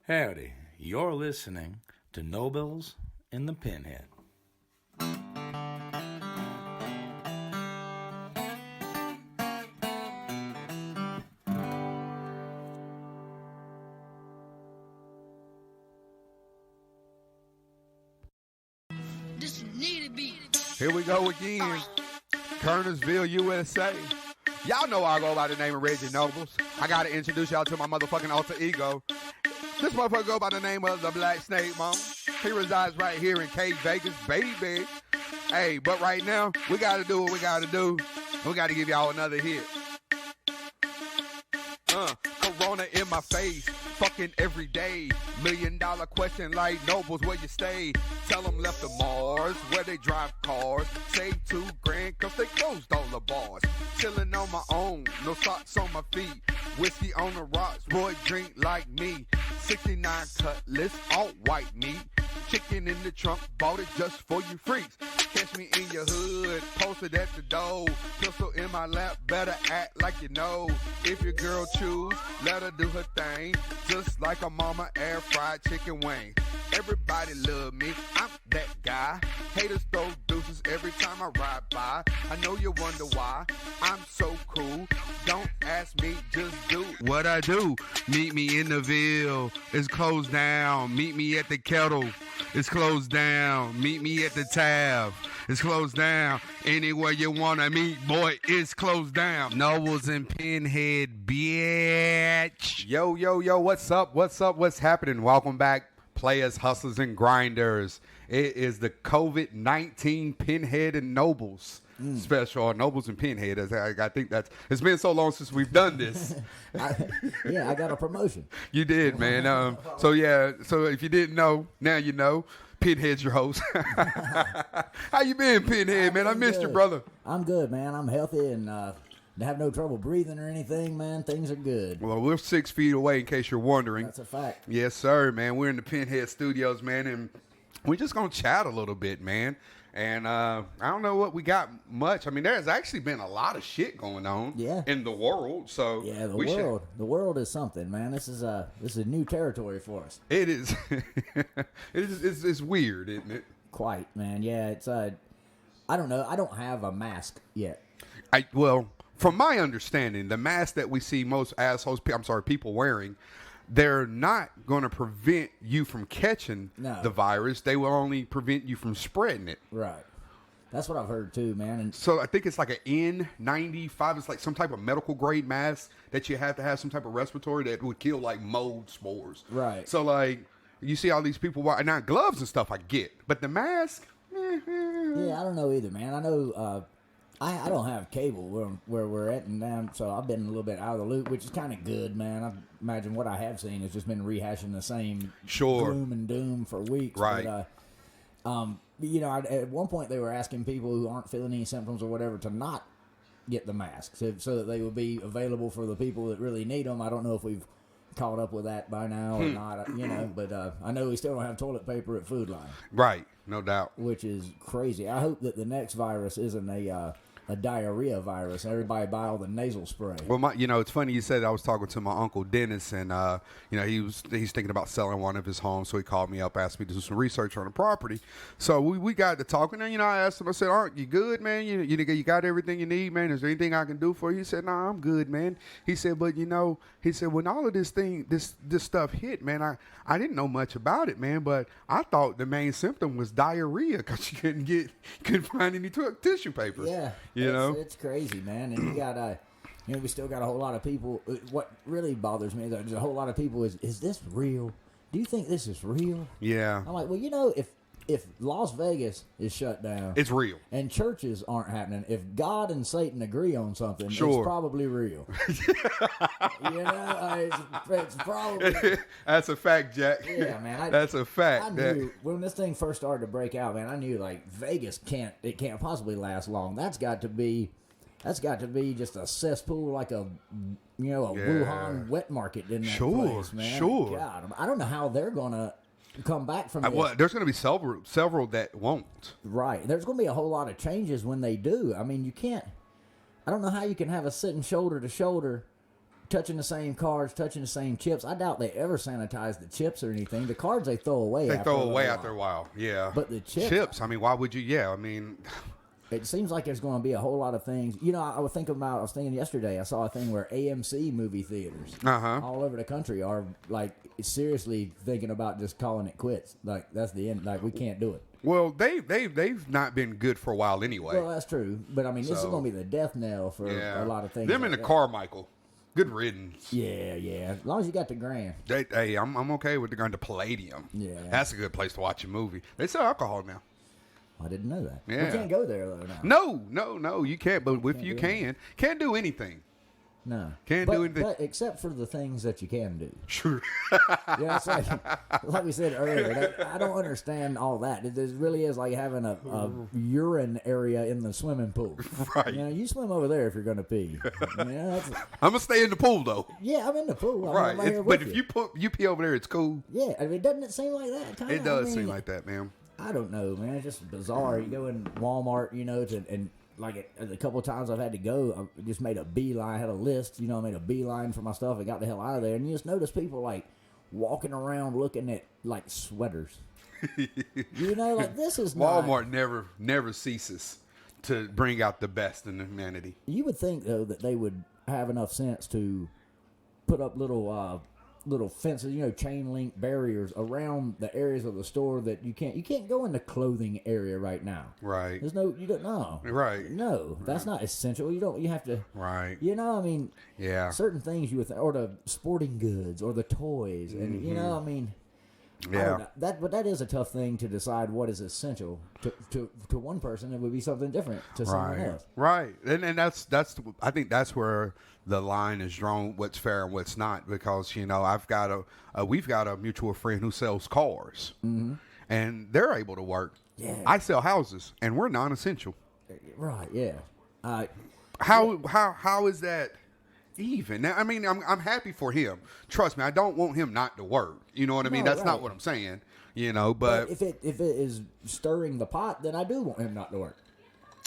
Howdy, you're listening to Nobles in the Pinhead. This need to be. Here we go again. Kernersville, USA. Y'all know I go by the name of Reggie Nobles. I gotta introduce y'all to my motherfucking alter ego. This motherfucker go by the name of the Black Snake, mom. He resides right here in Cave, Vegas, baby. Hey, but right now, we gotta do what we gotta do. We gotta give y'all another hit. Corona in my face, fucking every day. $1 million question like Nobles, where you stay? Tell them left to Mars, where they drive cars. Save $2,000 cause they closed all the bars. Chilling on my own, no socks on my feet. Whiskey on the rocks, boy drink like me. 69 cutlass, all white meat. Chicken in the trunk, bought it just for you freaks. Catch me in your hood, posted at the door. Pistol in my lap, better act like you know. If your girl choose, let her do her thing. Just like a mama air fried chicken wing. Everybody love me, I'm that guy. Haters throw deuces every time I ride by. I know you wonder why I'm so cool. Don't ask me, just do what I do. Meet me in the Ville, it's closed down. Meet me at the kettle, it's closed down. Meet me at the tab, it's closed down. Anywhere you wanna meet, boy, it's closed down. Nobles and Pinhead, bitch. Yo, yo, yo, what's up? What's up? What's happening? Welcome back, players, hustlers, and grinders. It is the COVID-19 Pinhead and Nobles special, or Nobles and Pinhead. I think that's, it's been so long since we've done this. I got a promotion. You did, man. So if you didn't know, now you know. Pinhead's your host. How you been, Pinhead, man? I missed you, brother. I'm good, man. I'm healthy and have no trouble breathing or anything, man. Things are good. Well, we're 6 feet away, in case you're wondering. That's a fact. Yes, sir, man. We're in the Pinhead studios, man, and we're just going to chat a little bit, man. And I don't know what we got much. I mean, there's actually been a lot of shit going on in the world. So yeah, the world is something, man. This is new territory for us. It is. It's weird, isn't it? Quite, man. Yeah, it's I don't know. I don't have a mask yet. From my understanding, the mask that we see most people wearing, they're not going to prevent you from catching the virus. They will only prevent you from spreading it. Right. That's what I've heard too, man. And so I think it's like an N95. It's like some type of medical grade mask that you have to have some type of respiratory that would kill like mold spores. Right. So like you see all these people wearing now gloves and stuff. I get, but the mask. Yeah, I don't know either, man. I know. I don't have cable where we're at and down, so I've been a little bit out of the loop, which is kind of good, man. I imagine what I have seen has just been rehashing the same gloom and doom for weeks. Right. But, at one point they were asking people who aren't feeling any symptoms or whatever to not get the masks so that they would be available for the people that really need them. I don't know if we've caught up with that by now or not, but I know we still don't have toilet paper at Food Line. Right, no doubt. Which is crazy. I hope that the next virus isn't a diarrhea virus. Everybody buy all the nasal spray. Well, it's funny you said I was talking to my uncle Dennis, and he's thinking about selling one of his homes, so he called me up, asked me to do some research on the property. So we got to talking, and I asked him, I said, "Aren't you good, man? You got everything you need, man? Is there anything I can do for you?" He said, "Nah, I'm good, man." He said, "But he said when all of this stuff hit, man, I didn't know much about it, man, but I thought the main symptom was diarrhea because you couldn't find any tissue paper." Yeah. It's crazy, man. And you got we still got a whole lot of people. What really bothers me is there's a whole lot of people is this real? Do you think this is real? Yeah. I'm like, well, if Las Vegas is shut down, it's real. And churches aren't happening, if God and Satan agree on something, it's probably real. It's probably. That's a fact, Jack. Yeah, man. That's a fact. I knew when this thing first started to break out, man. I knew like Vegas can't possibly last long. That's got to be just a cesspool, like a Wuhan wet market in that place, man. Sure. God, I don't know how they're gonna come back from this. Well, there's going to be several that won't. Right. There's going to be a whole lot of changes when they do. I mean, I don't know how you can have a sitting shoulder to shoulder touching the same cards, touching the same chips. I doubt they ever sanitize the chips or anything. The cards they throw away. They throw away after a while. Yeah. But the chips. I mean, why would you? Yeah. I mean, it seems like there's going to be a whole lot of things. You know, I was thinking yesterday, I saw a thing where AMC movie theaters all over the country are like seriously thinking about just calling it quits. Like that's the end. Like we can't do it. Well, they've not been good for a while anyway. Well, that's true. But I mean, this is going to be the death knell for a lot of things. Them like in the that. Carmichael. Good riddance. Yeah. As long as you got the grand. Hey, I'm okay with the grand. The Palladium. Yeah. That's a good place to watch a movie. They sell alcohol now. I didn't know that. Yeah. We can't go there though now. No, you can't. But if you can't do anything. No. Can't do anything. But except for the things that you can do. Sure. Yeah, it's like we said earlier, I don't understand all that. It really is like having a urine area in the swimming pool. Right. You know, you swim over there if you're going to pee. I'm going to stay in the pool, though. Yeah, I'm in the pool. Right. But if you pee over there, it's cool. Yeah, I mean, doesn't it seem like that? Kinda? It does seem like that, man. I don't know, man. It's just bizarre. You go in Walmart, you know, and like a couple of times I've had to go, I just made a beeline. I had a list, you know, I made a beeline for my stuff and got the hell out of there. And you just notice people like walking around looking at like sweaters. You know, like this is Walmart never ceases to bring out the best in humanity. You would think though that they would have enough sense to put up little fences, you know, chain link barriers around the areas of the store that you can't go in the clothing area right now. Right. You don't know. Right. No, that's not essential. You have to. Right. You know, I mean. Yeah. Certain things you would or the sporting goods or the toys, and you know, I mean. Yeah. But that is a tough thing to decide what is essential to one person. It would be something different to someone else. Right. And that's I think that's where the line is drawn. What's fair and what's not, because you know we've got a mutual friend who sells cars, and they're able to work. Yeah. I sell houses, and we're non-essential. Right. Yeah. How is that? Even now, I mean, I'm happy for him. Trust me, I don't want him not to work. You know what I mean? That's not what I'm saying. You know, but if it is stirring the pot, then I do want him not to work.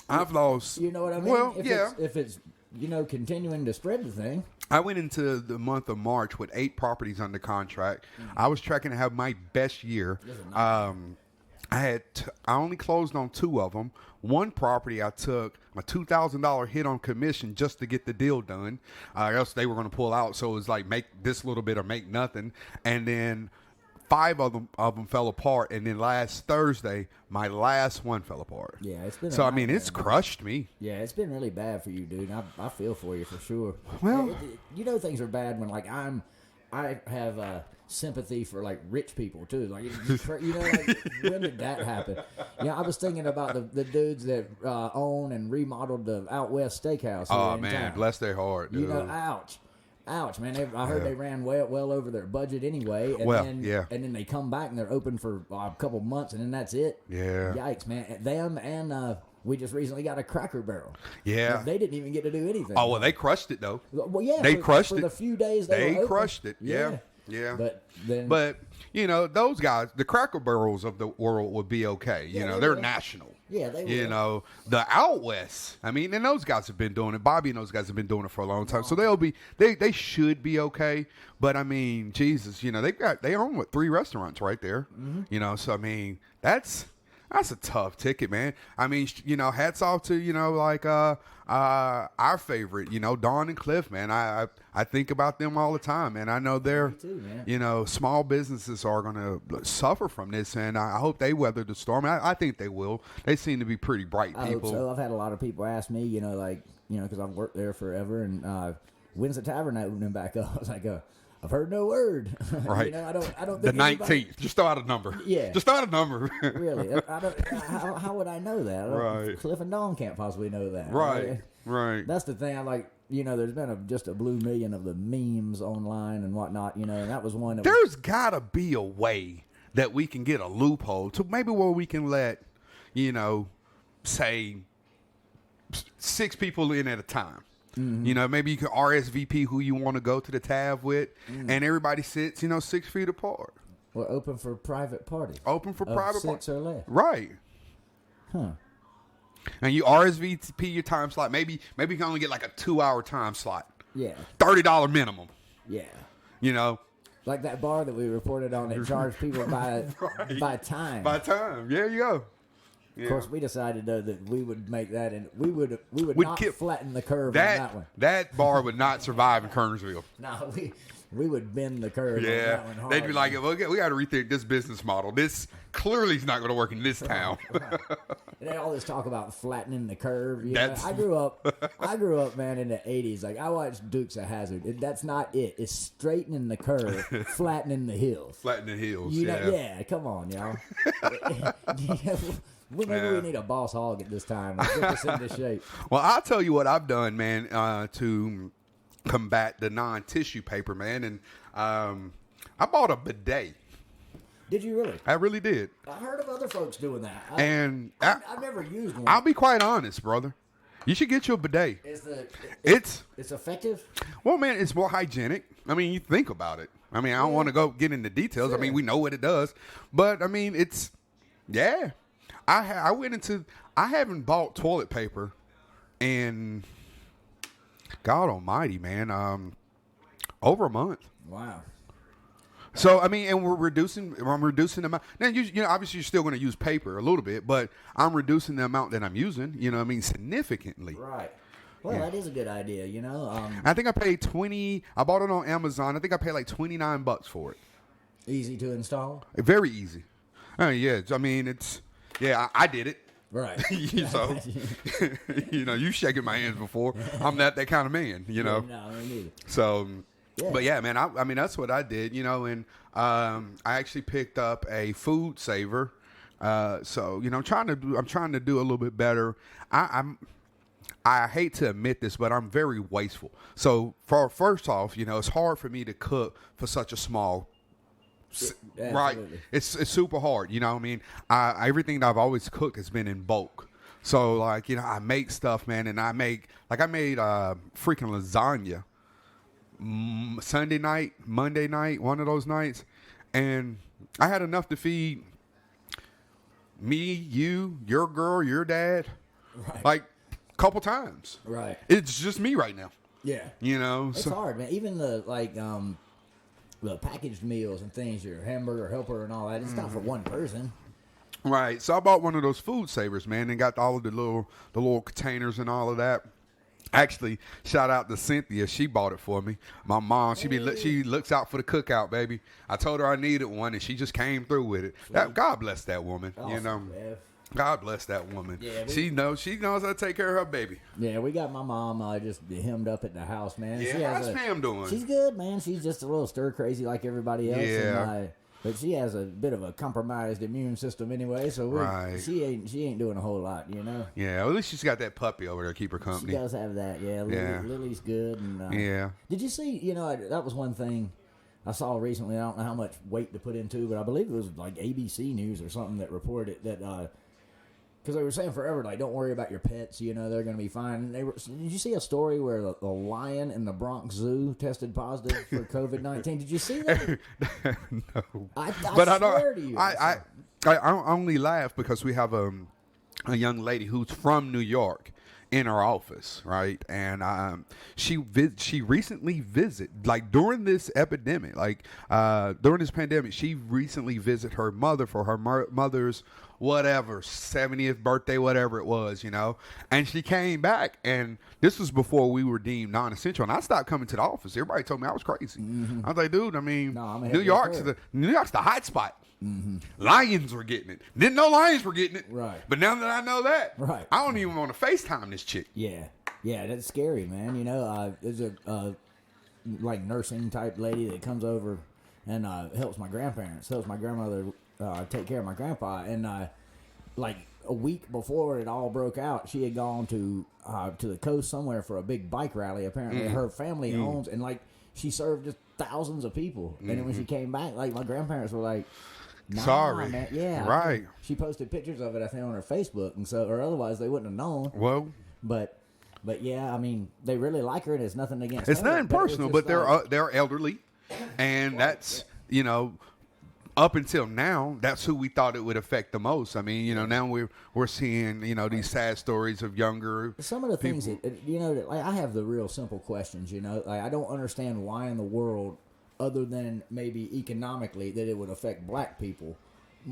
I've lost. You know what I mean? Well, if it's you know continuing to spread the thing. I went into the month of March with 8 properties under contract. I was tracking to have my best year. I only closed on 2 of them. One property I took a $2,000 hit on commission just to get the deal done, or else they were going to pull out. So it was like make this little bit or make nothing. And then 5 of them fell apart. And then last Thursday, my last one fell apart. Yeah, it's been. So I mean, it's crushed me. Yeah, it's been really bad for you, dude. I feel for you for sure. Well, you know things are bad when like I have sympathy for like rich people too. Like you know, like when did that happen? Yeah, I was thinking about the dudes that own and remodeled the Out West Steakhouse. Oh man, bless their heart, dude. You know, ouch, man. I heard they ran well over their budget anyway. And then they come back and they're open for a couple months and then that's it. Yeah. Yikes, man. Them and we just recently got a Cracker Barrel. Yeah. They didn't even get to do anything. Oh, well, they crushed it, though. Well, yeah. They crushed it. For the few days they were crushed it. Yeah. Yeah. But you know, those guys, the Cracker Barrels of the world would be okay. You know, they're national. Yeah, they You will. know, the Out West, I mean, and those guys have been doing it. Bobby and those guys have been doing it for a long time. So they should be okay. But I mean, Jesus, you know, they own 3 restaurants right there. Mm-hmm. You know, so I mean, that's a tough ticket, man. I mean, you know, hats off to, you know, like our favorite, you know, Dawn and Cliff, man. I think about them all the time, and I know they're, you know, small businesses are going to suffer from this, and I hope they weather the storm. I think they will. They seem to be pretty bright people. I hope so. I've had a lot of people ask me, you know, like, you know, because I've worked there forever, and when's the tavern opening back up? I was like, I've heard no word. Right. You know, I don't. The think 19th. Just throw out a number. Yeah. Just throw out a number. Really? I don't. How would I know that? Right. Cliff and Dawn can't possibly know that. Right. Right. That's the thing. I like. You know, there's been just a blue million of the memes online and whatnot. You know, and that was one. There's gotta be a way that we can get a loophole to maybe where we can let, you know, say 6 people in at a time. Mm-hmm. You know, maybe you can RSVP who you want to go to the tab with, and everybody sits, you know, 6 feet apart. Or open for private parties. Open for private 6 or less. Right. Huh. And you RSVP your time slot. Maybe you can only get like a 2-hour time slot. Yeah. $30 minimum. Yeah. You know. Like that bar that we reported on that charged people by time. By time. There you go. Yeah. Of course, we decided though that we would make that, and we would We'd not flatten the curve on that one. That bar would not survive in Kernersville. No, we would bend the curve on that one hard. They'd be like, we got to rethink this business model. This clearly is not going to work in this town. Right. And they all this talk about flattening the curve. You know? I grew up, man, in the '80s. Like I watched Dukes of Hazzard. That's not it. It's straightening the curve, flattening the hills. Flattening the hills. You know, yeah. Come on, y'all. Maybe we need a boss hog at this time. Let's get this into shape. Well, I'll tell you what I've done, man, to combat the non-tissue paper, man. And I bought a bidet. Did you really? I really did. I heard of other folks doing that. I've never used one. I'll be quite honest, brother. You should get you a bidet. It's effective? Well, man, it's more hygienic. I mean, you think about it. I mean, I don't want to go get into details. Sure. I mean, we know what it does. But, I mean, yeah. I haven't bought toilet paper in, God almighty, man, over a month. Wow. So, I mean, and I'm reducing the amount. Now, you know, obviously you're still going to use paper a little bit, but I'm reducing the amount that I'm using, you know what I mean, significantly. Right. Well, that is a good idea, you know. I think I paid I bought it on Amazon. I think I paid like $29 for it. Easy to install? Very easy. Yeah, I mean, yeah, I did it. Right. So, you know, you shaking my hands before. I'm that kind of man, you know. Yeah, no, me neither. So, but yeah, man, I mean, that's what I did, you know, and I actually picked up a food saver. So, you know, I'm trying to do a little bit better. I hate to admit this, but I'm very wasteful. So, first off, you know, it's hard for me to cook for such a small. Right, it's super hard. You know what I mean? Everything that I've always cooked has been in bulk. So like, you know, I make stuff, man, and I made freaking lasagna Sunday night, Monday night, one of those nights, and I had enough to feed me, you, your girl, your dad, like a couple times. Right. It's just me right now. Yeah. You know, it's hard, man. Even the packaged meals and things, your hamburger helper and all that, it's not for one person. Right. So I bought one of those food savers, man, and got all of the little containers and all of that. Actually, shout out to Cynthia. She bought it for me. My mom, she looks out for the cookout, baby. I told her I needed one, and she just came through with it. God bless that woman. Awesome, you know. Man. God bless that woman. Yeah, she knows how to take care of her baby. Yeah, we got my mom just hemmed up at the house, man. Yeah, how's Pam doing? She's good, man. She's just a little stir crazy like everybody else. Yeah. But she has a bit of a compromised immune system anyway, so she ain't doing a whole lot, you know. Yeah, well, at least she's got that puppy over there to keep her company. She does have that, yeah. Lily's good, and yeah. Did you see? You know, that was one thing I saw recently. I don't know how much weight to put into, but I believe it was like ABC News or something that reported that. Because they were saying forever, like, don't worry about your pets, you know, they're going to be fine. Did you see a story where the lion in the Bronx Zoo tested positive for COVID-19? Did you see that? No. I swear to you. I only laugh because we have a young lady who's from New York in our office, right? And she recently visited, like, during this epidemic, like, during this pandemic, she recently visited her mother for her mother's whatever, 70th birthday, whatever it was, you know. And she came back, and this was before we were deemed non-essential. And I stopped coming to the office. Everybody told me I was crazy. Mm-hmm. I was like, dude, I mean, New York's the hot spot. Mm-hmm. Lions were getting it. Didn't know lions were getting it. Right. But now that I know that, right, I don't even want to FaceTime this chick. Yeah. Yeah, that's scary, man. You know, there's a like nursing type lady that comes over and helps my grandparents, helps my grandmother take care of my grandpa. And like a week before it all broke out, she had gone to the coast somewhere for a big bike rally. Apparently, her family owns, and like she served just thousands of people. And then when she came back, like my grandparents were like, nah, sorry, man. Yeah, right. She posted pictures of it, I think, on her Facebook, and so, or otherwise they wouldn't have known. Well, but yeah, I mean, they really like her, and it's nothing against it's her. nothing personal, but they're elderly, and that's, you know, up until now, that's who we thought it would affect the most. I mean, now we're seeing, these sad stories of younger. Some of the people. things that, like I have the real simple questions. Like I don't understand why in the world, other than maybe economically, that it would affect black people,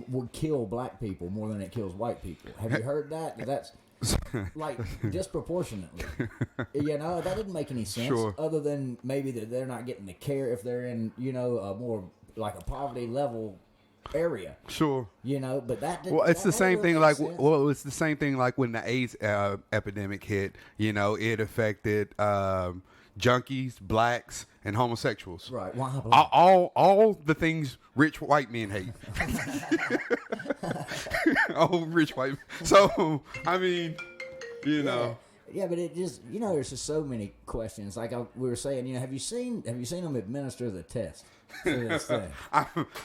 would kill black people more than it kills white people. Have you heard that? That's like disproportionately. That didn't make any sense. Sure. Other than maybe that they're not getting the care if they're in, a more like a poverty level area. Sure. But that didn't, well, it's the same thing. Like, sense. it's the same thing. Like when the AIDS epidemic hit, it affected junkies, blacks, and homosexuals. Right. Why? All the things rich white men hate. Oh, rich white. So I mean, Yeah, but it just there's just so many questions. Like we were saying, have you seen them administer the test for this thing?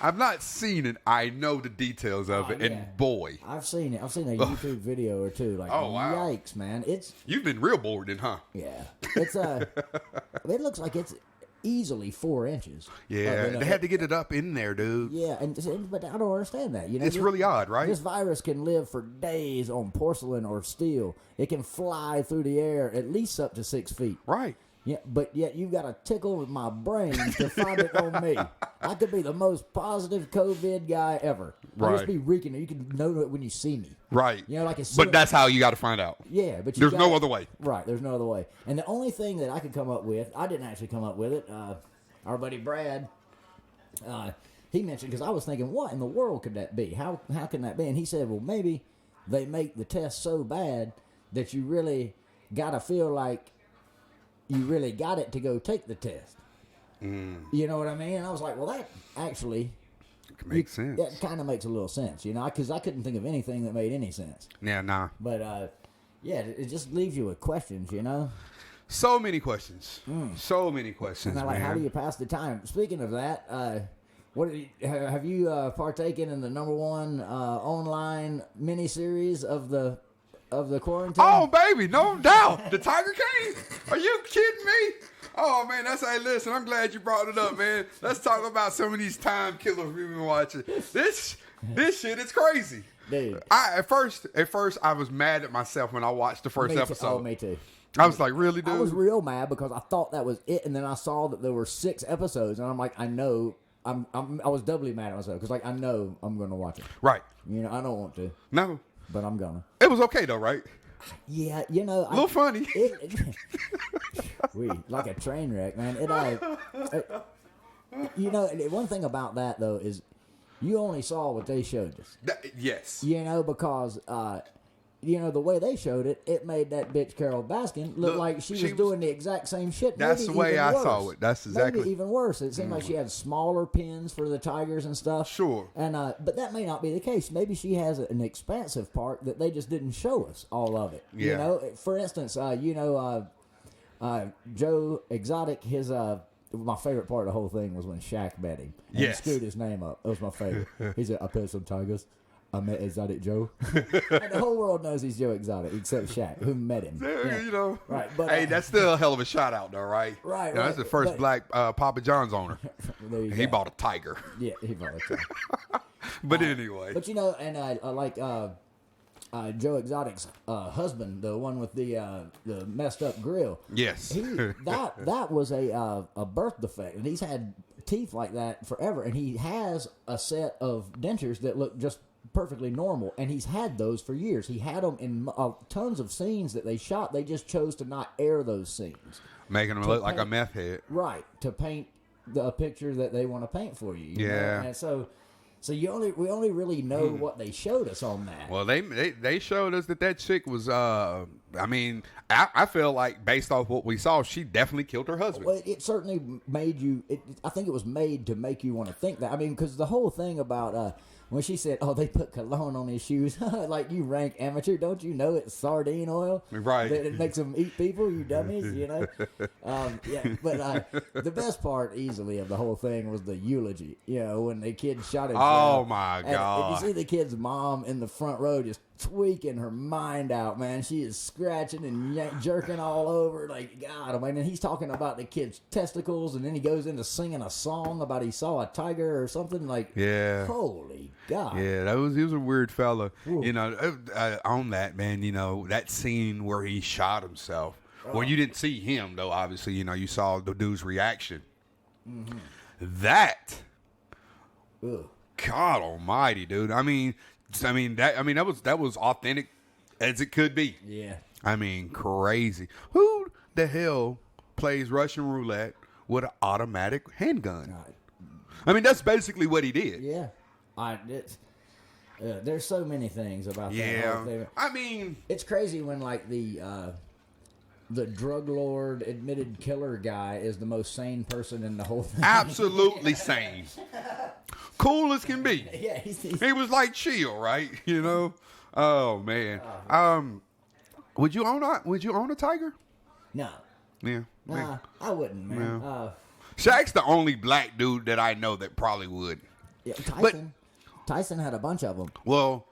I've not seen it. I know the details of it, yeah. and boy, I've seen it. I've seen a YouTube video or two. Like, oh wow, yikes, man! You've been real bored, then, huh? Yeah, it's it looks like it's easily 4 inches. Yeah, they had to get it up in there, dude. Yeah, but I don't understand that. It's really odd, right? This virus can live for days on porcelain or steel. It can fly through the air at least up to 6 feet. Right. Yeah, but yet you've got to tickle with my brains to find it on me. I could be the most positive COVID guy ever. Right. I'll just be reeking. You can know it when you see me. Right. Like it's. But that's how you got to find out. Yeah, but there's no other way. Right. There's no other way. And the only thing that I could come up with, I didn't actually come up with it. Our buddy Brad, he mentioned, because I was thinking, what in the world could that be? How can that be? And he said, well, maybe they make the test so bad that you really got to feel like you really got it to go take the test. You know what I mean? And I was like, well, that actually makes sense. That kind of makes a little sense, because I couldn't think of anything that made any sense. Yeah, nah. But it just leaves you with questions, So many questions. So many questions. And how do you pass the time? Speaking of that, have you partaken in the #1 online miniseries of the quarantine? Oh, baby, no doubt. The Tiger King? Are you kidding me? Oh, man, hey, listen, I'm glad you brought it up, man. Let's talk about some of these time killers we've been watching. This shit is crazy. Dude. At first, I was mad at myself when I watched the first episode. Oh, me too. I was like, really, dude? I was real mad because I thought that was it, and then I saw that there were 6 episodes, and I'm like, I know. I was doubly mad at myself because, I know I'm going to watch it. Right. I don't want to. No. But I'm gonna. It was okay though, right? Yeah, a little funny. Like a train wreck, man. One thing about that though is you only saw what they showed us. Yes. Because the way they showed it, it made that bitch Carol Baskin look like she was doing the exact same shit. That's the way I saw it. That's exactly. Maybe even worse. It seemed like she had smaller pins for the tigers and stuff. Sure. And but that may not be the case. Maybe she has an expansive part that they just didn't show us all of it. Yeah. For instance, Joe Exotic, his my favorite part of the whole thing was when Shaq met him. And he screwed his name up. That was my favorite. He said, I pet some tigers. I met Exotic Joe. And the whole world knows he's Joe Exotic, except Shaq, who met him. Yeah. Right, but, hey, that's still a hell of a shout out, though, right? Right, right. That's the first black Papa John's owner. He bought a tiger. Yeah, he bought a tiger. But anyway. But Joe Exotic's husband, the one with the messed up grill. Yes. That was a birth defect, and he's had teeth like that forever, and he has a set of dentures that look just perfectly normal, and he's had those for years. He had them in tons of scenes that they shot. They just chose to not air those scenes, making him look like a meth head, right? To paint a picture that they want to paint for you. You know? And so we only really know what they showed us on that. Well, they showed us that chick was. I feel like based off what we saw, she definitely killed her husband. Well, it certainly made you. I think it was made to make you want to think that. I mean, because the whole thing about when she said, "Oh, they put cologne on his shoes," like you rank amateur, don't you know it's sardine oil? Right. That it makes them eat people, you dummies. But the best part, easily, of the whole thing was the eulogy. When the kid shot his Oh my And God. you see the kid's mom in the front row just tweaking her mind out, man. She is scratching and jerking all over. Like, God, I mean, and he's talking about the kid's testicles, and then he goes into singing a song about he saw a tiger or something. Like, Yeah. holy God. Yeah, he was a weird fella. Ooh. You know, on that, man, you know, that scene where he shot himself. Well, you didn't see him, though, obviously. You know, you saw the dude's reaction. Mm-hmm. That, Ugh. God almighty, dude. I mean, that was authentic as it could be. Yeah. I mean, crazy. Who the hell plays Russian roulette with an automatic handgun? I mean, that's basically what he did. Yeah. There's so many things about that whole thing. I mean, It's crazy when, like, the drug lord admitted killer guy is the most sane person in the whole thing. absolutely sane. Cool as can be. Yeah, He was like chill, right? You know? Oh man. Would you own a tiger? No. Yeah. Nah, I wouldn't, man. Yeah. Shaq's the only black dude that I know that probably would. Yeah, Tyson had a bunch of them. Well,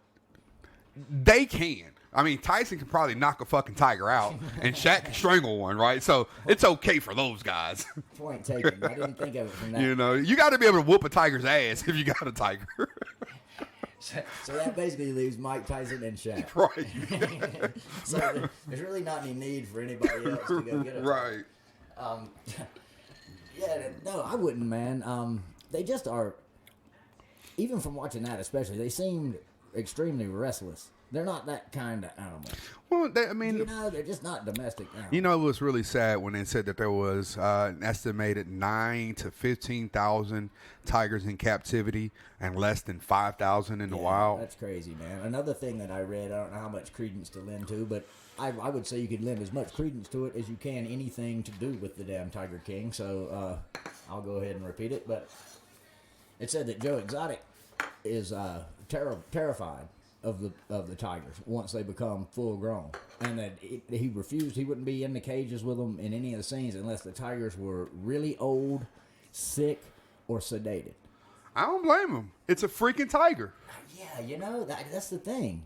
they can. I mean, Tyson can probably knock a fucking tiger out, and Shaq can strangle one, right? So it's okay for those guys. Point taken. I didn't think of it from that. You know, you got to be able to whoop a tiger's ass if you got a tiger. So that basically leaves Mike Tyson and Shaq. Right. So there's really not any need for anybody else to go get it. Right. Yeah, no, I wouldn't, man. They just are, even from watching that especially, they seem extremely restless. They're not that kind of animal. Well, They're just not domestic animals. You know, it was really sad when they said that there was an estimated 9,000 to 15,000 tigers in captivity and less than 5,000 in the wild. That's crazy, man. Another thing that I read, I don't know how much credence to lend to, but I would say you could lend as much credence to it as you can anything to do with the damn Tiger King. So I'll go ahead and repeat it. But it said that Joe Exotic is terrified of the tigers once they become full grown, and that he refused. He wouldn't be in the cages with them in any of the scenes unless the tigers were really old, sick, or sedated. I don't blame him. It's a freaking tiger. Yeah, that's the thing.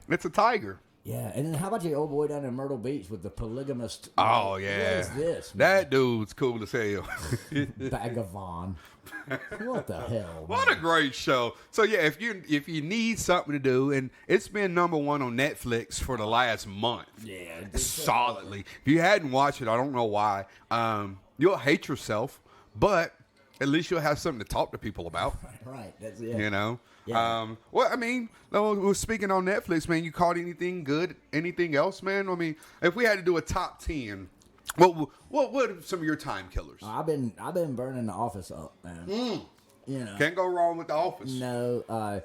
It's a tiger. Yeah, and then how about your old boy down in Myrtle Beach with the polygamist? Oh, yeah. What is this, man? That dude's cool as hell. Vagabond. What the hell? What a great show. So, yeah, if you need something to do, and it's been number one on Netflix for the last month. Yeah. Solidly. If you hadn't watched it, I don't know why. You'll hate yourself, but at least you'll have something to talk to people about. Right. That's it. You know? Yeah. Well, I mean, speaking on Netflix, man, you caught anything good? Anything else, man? I mean, if we had to do a top 10, what are some of your time killers? I've been burning The Office up, man. You know, Can't go wrong with The Office. no,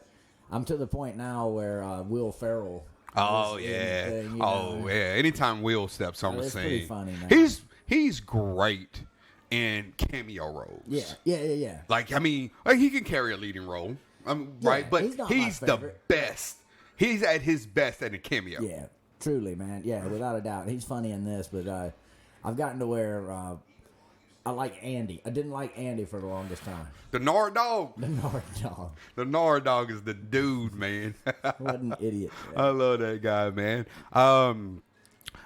I'm to the point now where Will Ferrell. Oh is in yeah. the thing, you Oh know. yeah. Anytime Will steps on the It's scene, pretty funny, man. he's great in cameo roles. Yeah. Like, I mean, he can carry a leading role, right? But he's not my he's the favorite. best. He's at his best at a cameo. Yeah, truly, man. Yeah, without a doubt. He's funny in this, but I've gotten to where I like Andy. I didn't like Andy for the longest time. The Nard Dog. The Nard Dog. The Nard Dog is the dude, man. What an idiot. I love that guy, man.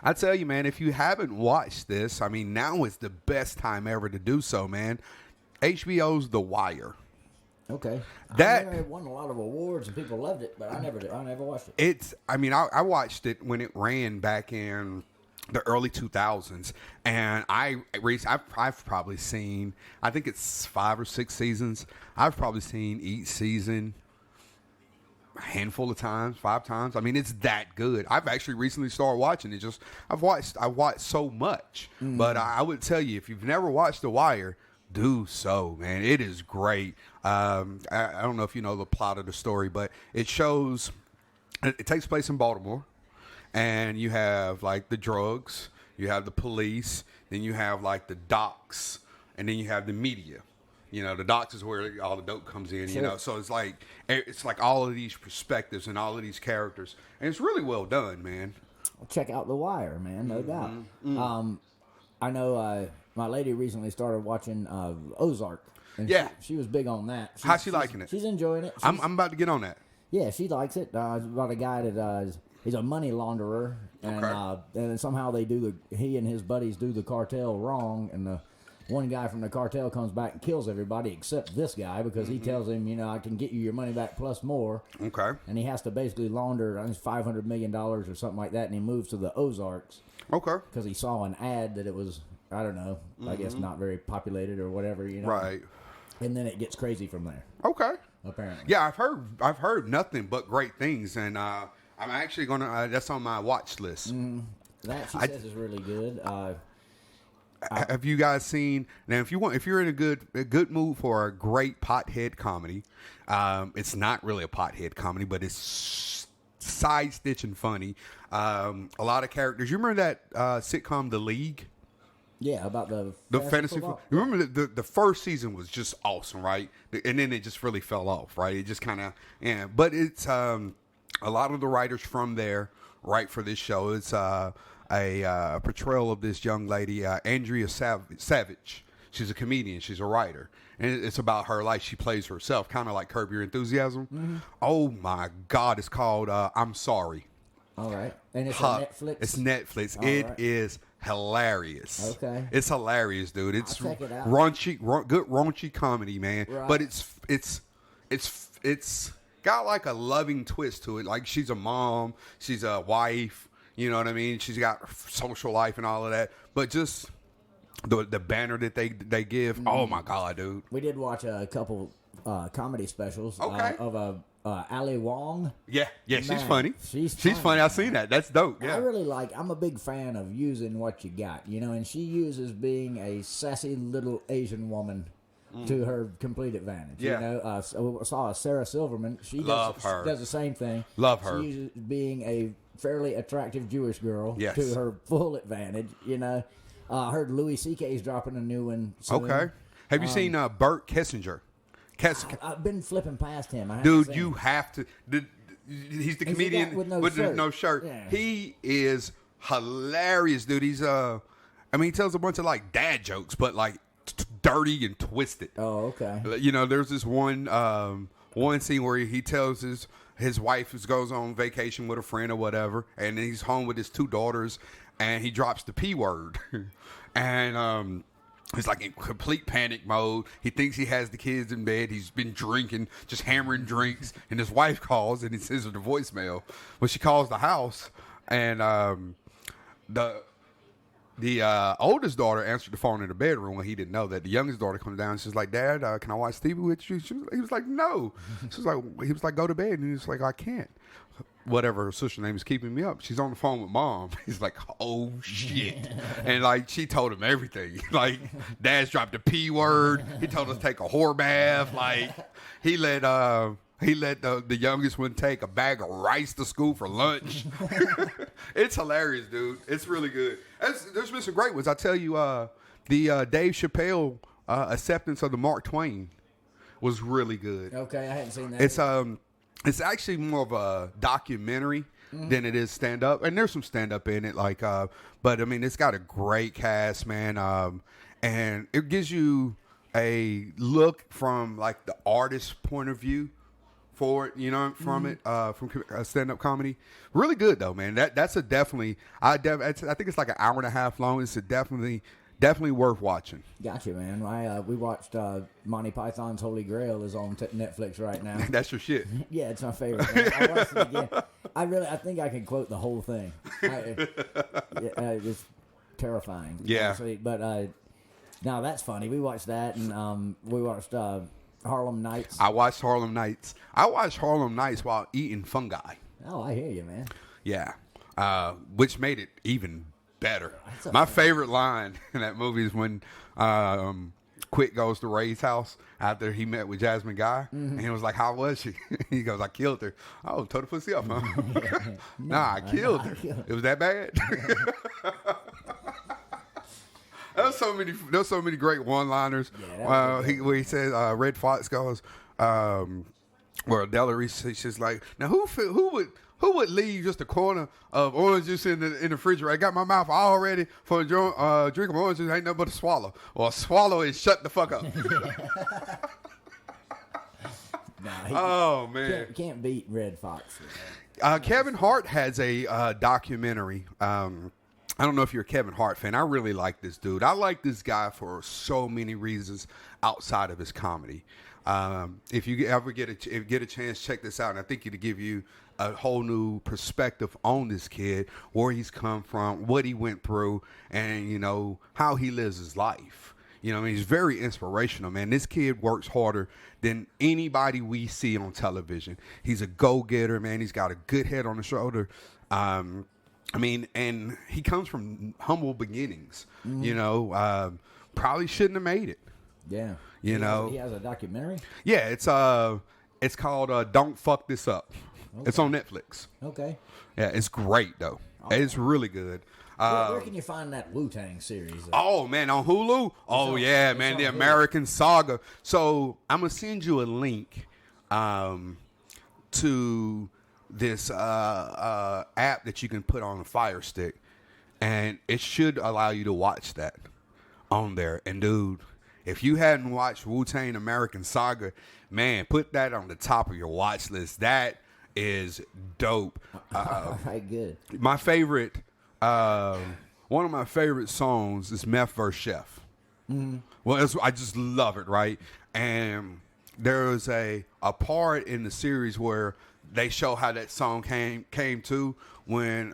I tell you, man, if you haven't watched this, I mean, now is the best time ever to do so, man. HBO's The Wire. Okay. That- I know it won a lot of awards and people loved it, but I never watched it. I watched it when it ran back in the early 2000s, and I've probably seen, I think it's 5 or 6 seasons. I've probably seen each season a handful of times, 5 times. I mean, it's that good. I've actually recently started watching it. I've watched so much, but I would tell you, if you've never watched The Wire, do so, man. It is great. I don't know if you know the plot of the story, but it takes place in Baltimore, and you have like the drugs, you have the police, then you have like the docks, and then you have the media. You know, the docks is where all the dope comes in, Sure. you know. So it's like all of these perspectives and all of these characters. And it's really well done, man. Well, check out The Wire, man, no doubt. I know my lady recently started watching Ozark. And Yeah. she was big on that. How's she liking it? She's enjoying it. I'm about to get on that. Yeah, she likes it. It's about a guy that he's a money launderer, and and somehow he and his buddies do the cartel wrong, and the one guy from the cartel comes back and kills everybody except this guy because he tells him, I can get you your money back plus more. Okay. And he has to basically launder, I think, $500 million or something like that, and he moves to the Ozarks. Okay. Because he saw an ad that it was, I don't know, I guess not very populated or whatever, Right. And then it gets crazy from there. Okay. Apparently. Yeah, I've heard nothing but great things, and I'm actually gonna. That's on my watch list. That she says is really good. Have you guys seen? Now, if you're in a good mood for a great pothead comedy, it's not really a pothead comedy, but it's side stitching funny. A lot of characters. You remember that sitcom The League? Yeah, about the fantasy football. Remember the first season was just awesome, right? And then it just really fell off, right? It just kind of But it's a lot of the writers from there write for this show. It's a portrayal of this young lady, Andrea Savage. She's a comedian. She's a writer, and it's about her life. She plays herself, kind of like Curb Your Enthusiasm. Mm-hmm. Oh my God! It's called I'm Sorry. All right, and it's on Netflix. It's Netflix. It is hilarious. Okay, it's hilarious, dude. It's I'll check it out. Good raunchy comedy, man. Right. But it's got like a loving twist to it. Like she's a mom, she's a wife. You know what I mean? She's got social life and all of that. But just the banner that they give. Mm-hmm. Oh my God, dude. We did watch a couple comedy specials of Ali Wong. Yeah, Man, she's funny. She's funny. I've seen that. That's dope. Yeah. I'm a big fan of using what you got, and she uses being a sassy little Asian woman to her complete advantage. Yeah. So I saw Sarah Silverman. She does the same thing. Love her. She uses being a fairly attractive Jewish girl to her full advantage. Heard Louis C.K.'s dropping a new one soon. Okay. Have you seen Burt Kessinger? I've been flipping past him. Dude, you have to. He's the comedian with no shirt. Yeah. He is hilarious, dude. He's he tells a bunch of like dad jokes, but like dirty and twisted. Oh, okay. There's this one scene where he tells his wife goes on vacation with a friend or whatever, and he's home with his two daughters, and he drops the P word, and he's like in complete panic mode. He thinks he has the kids in bed. He's been drinking, just hammering drinks. And his wife calls, and he sends her the voicemail. Well, she calls the house, and the oldest daughter answered the phone in the bedroom when he didn't know that. The youngest daughter comes down. And she's like, "Dad, can I watch TV with you?" He was like, "No." He was like, "Go to bed." And he was like, "I can't." Whatever her sister name is keeping me up. She's on the phone with mom. He's like, "Oh shit!" And like she told him everything. Like Dad's dropped the P word. He told us to take a whore bath. Like he let the youngest one take a bag of rice to school for lunch. It's hilarious, dude. It's really good. There's been some great ones. I tell you, the Dave Chappelle acceptance of the Mark Twain was really good. Okay, I hadn't seen that. It's actually more of a documentary than it is stand up, and there's some stand up in it. Like, but I mean, it's got a great cast, man, and it gives you a look from like the artist's point of view for it, from it, from stand up comedy. Really good though, man. That's a definitely. I think it's like an hour and a half long. It's a definitely worth watching. Gotcha, man. We watched Monty Python's Holy Grail is on Netflix right now. That's your shit. Yeah, it's my favorite. Man. I watched it again. I think I can quote the whole thing. It's terrifying. Yeah. Honestly. But now that's funny. We watched that, and we watched Harlem Nights. I watched Harlem Nights. I watched Harlem Nights while eating fungi. Oh, I hear you, man. Yeah, which made it even better. My favorite line in that movie is when Quick goes to Ray's house after he met with Jasmine Guy, and he was like, "How was she?" He goes, "I killed her." "Oh, tore the pussy up, huh?" Nah, I killed her. It was that bad. There's so many great one-liners. Yeah, where he says, Red Fox goes, where Della Reese, she's like, "Now who Who would leave just a corner of orange juice in the refrigerator? I got my mouth all ready for a drink of orange juice. Ain't nothing but a swallow. Or swallow and shut the fuck up. Nah, man. Can't beat Red Fox. Kevin Hart has a documentary. I don't know if you're a Kevin Hart fan. I really like this dude. I like this guy for so many reasons outside of his comedy. If you ever get a chance, check this out. And I think it'll give you a whole new perspective on this kid, where he's come from, what he went through, and, you know, how he lives his life. You know, I mean, he's very inspirational, man. This kid works harder than anybody we see on television. He's a go-getter, man. He's got a good head on his shoulder. I mean, and he comes from humble beginnings. You know, probably shouldn't have made it. Yeah. You know, he has a documentary. Yeah, it's called "Don't Fuck This Up." Okay. It's on Netflix. Okay. Yeah, it's great though. It's really good. Where can you find that Wu-Tang series? Oh man, on Hulu. Oh yeah, man, the American Saga. So I'm gonna send you a link to this app that you can put on a Fire Stick, and it should allow you to watch that on there. And dude, if you hadn't watched Wu-Tang American Saga, man, put that on the top of your watch list. That is dope. All right, good. My favorite, one of my favorite songs is Meth vs. Chef. Mm-hmm. Well, I just love it, right? And there was a part in the series where they show how that song came to when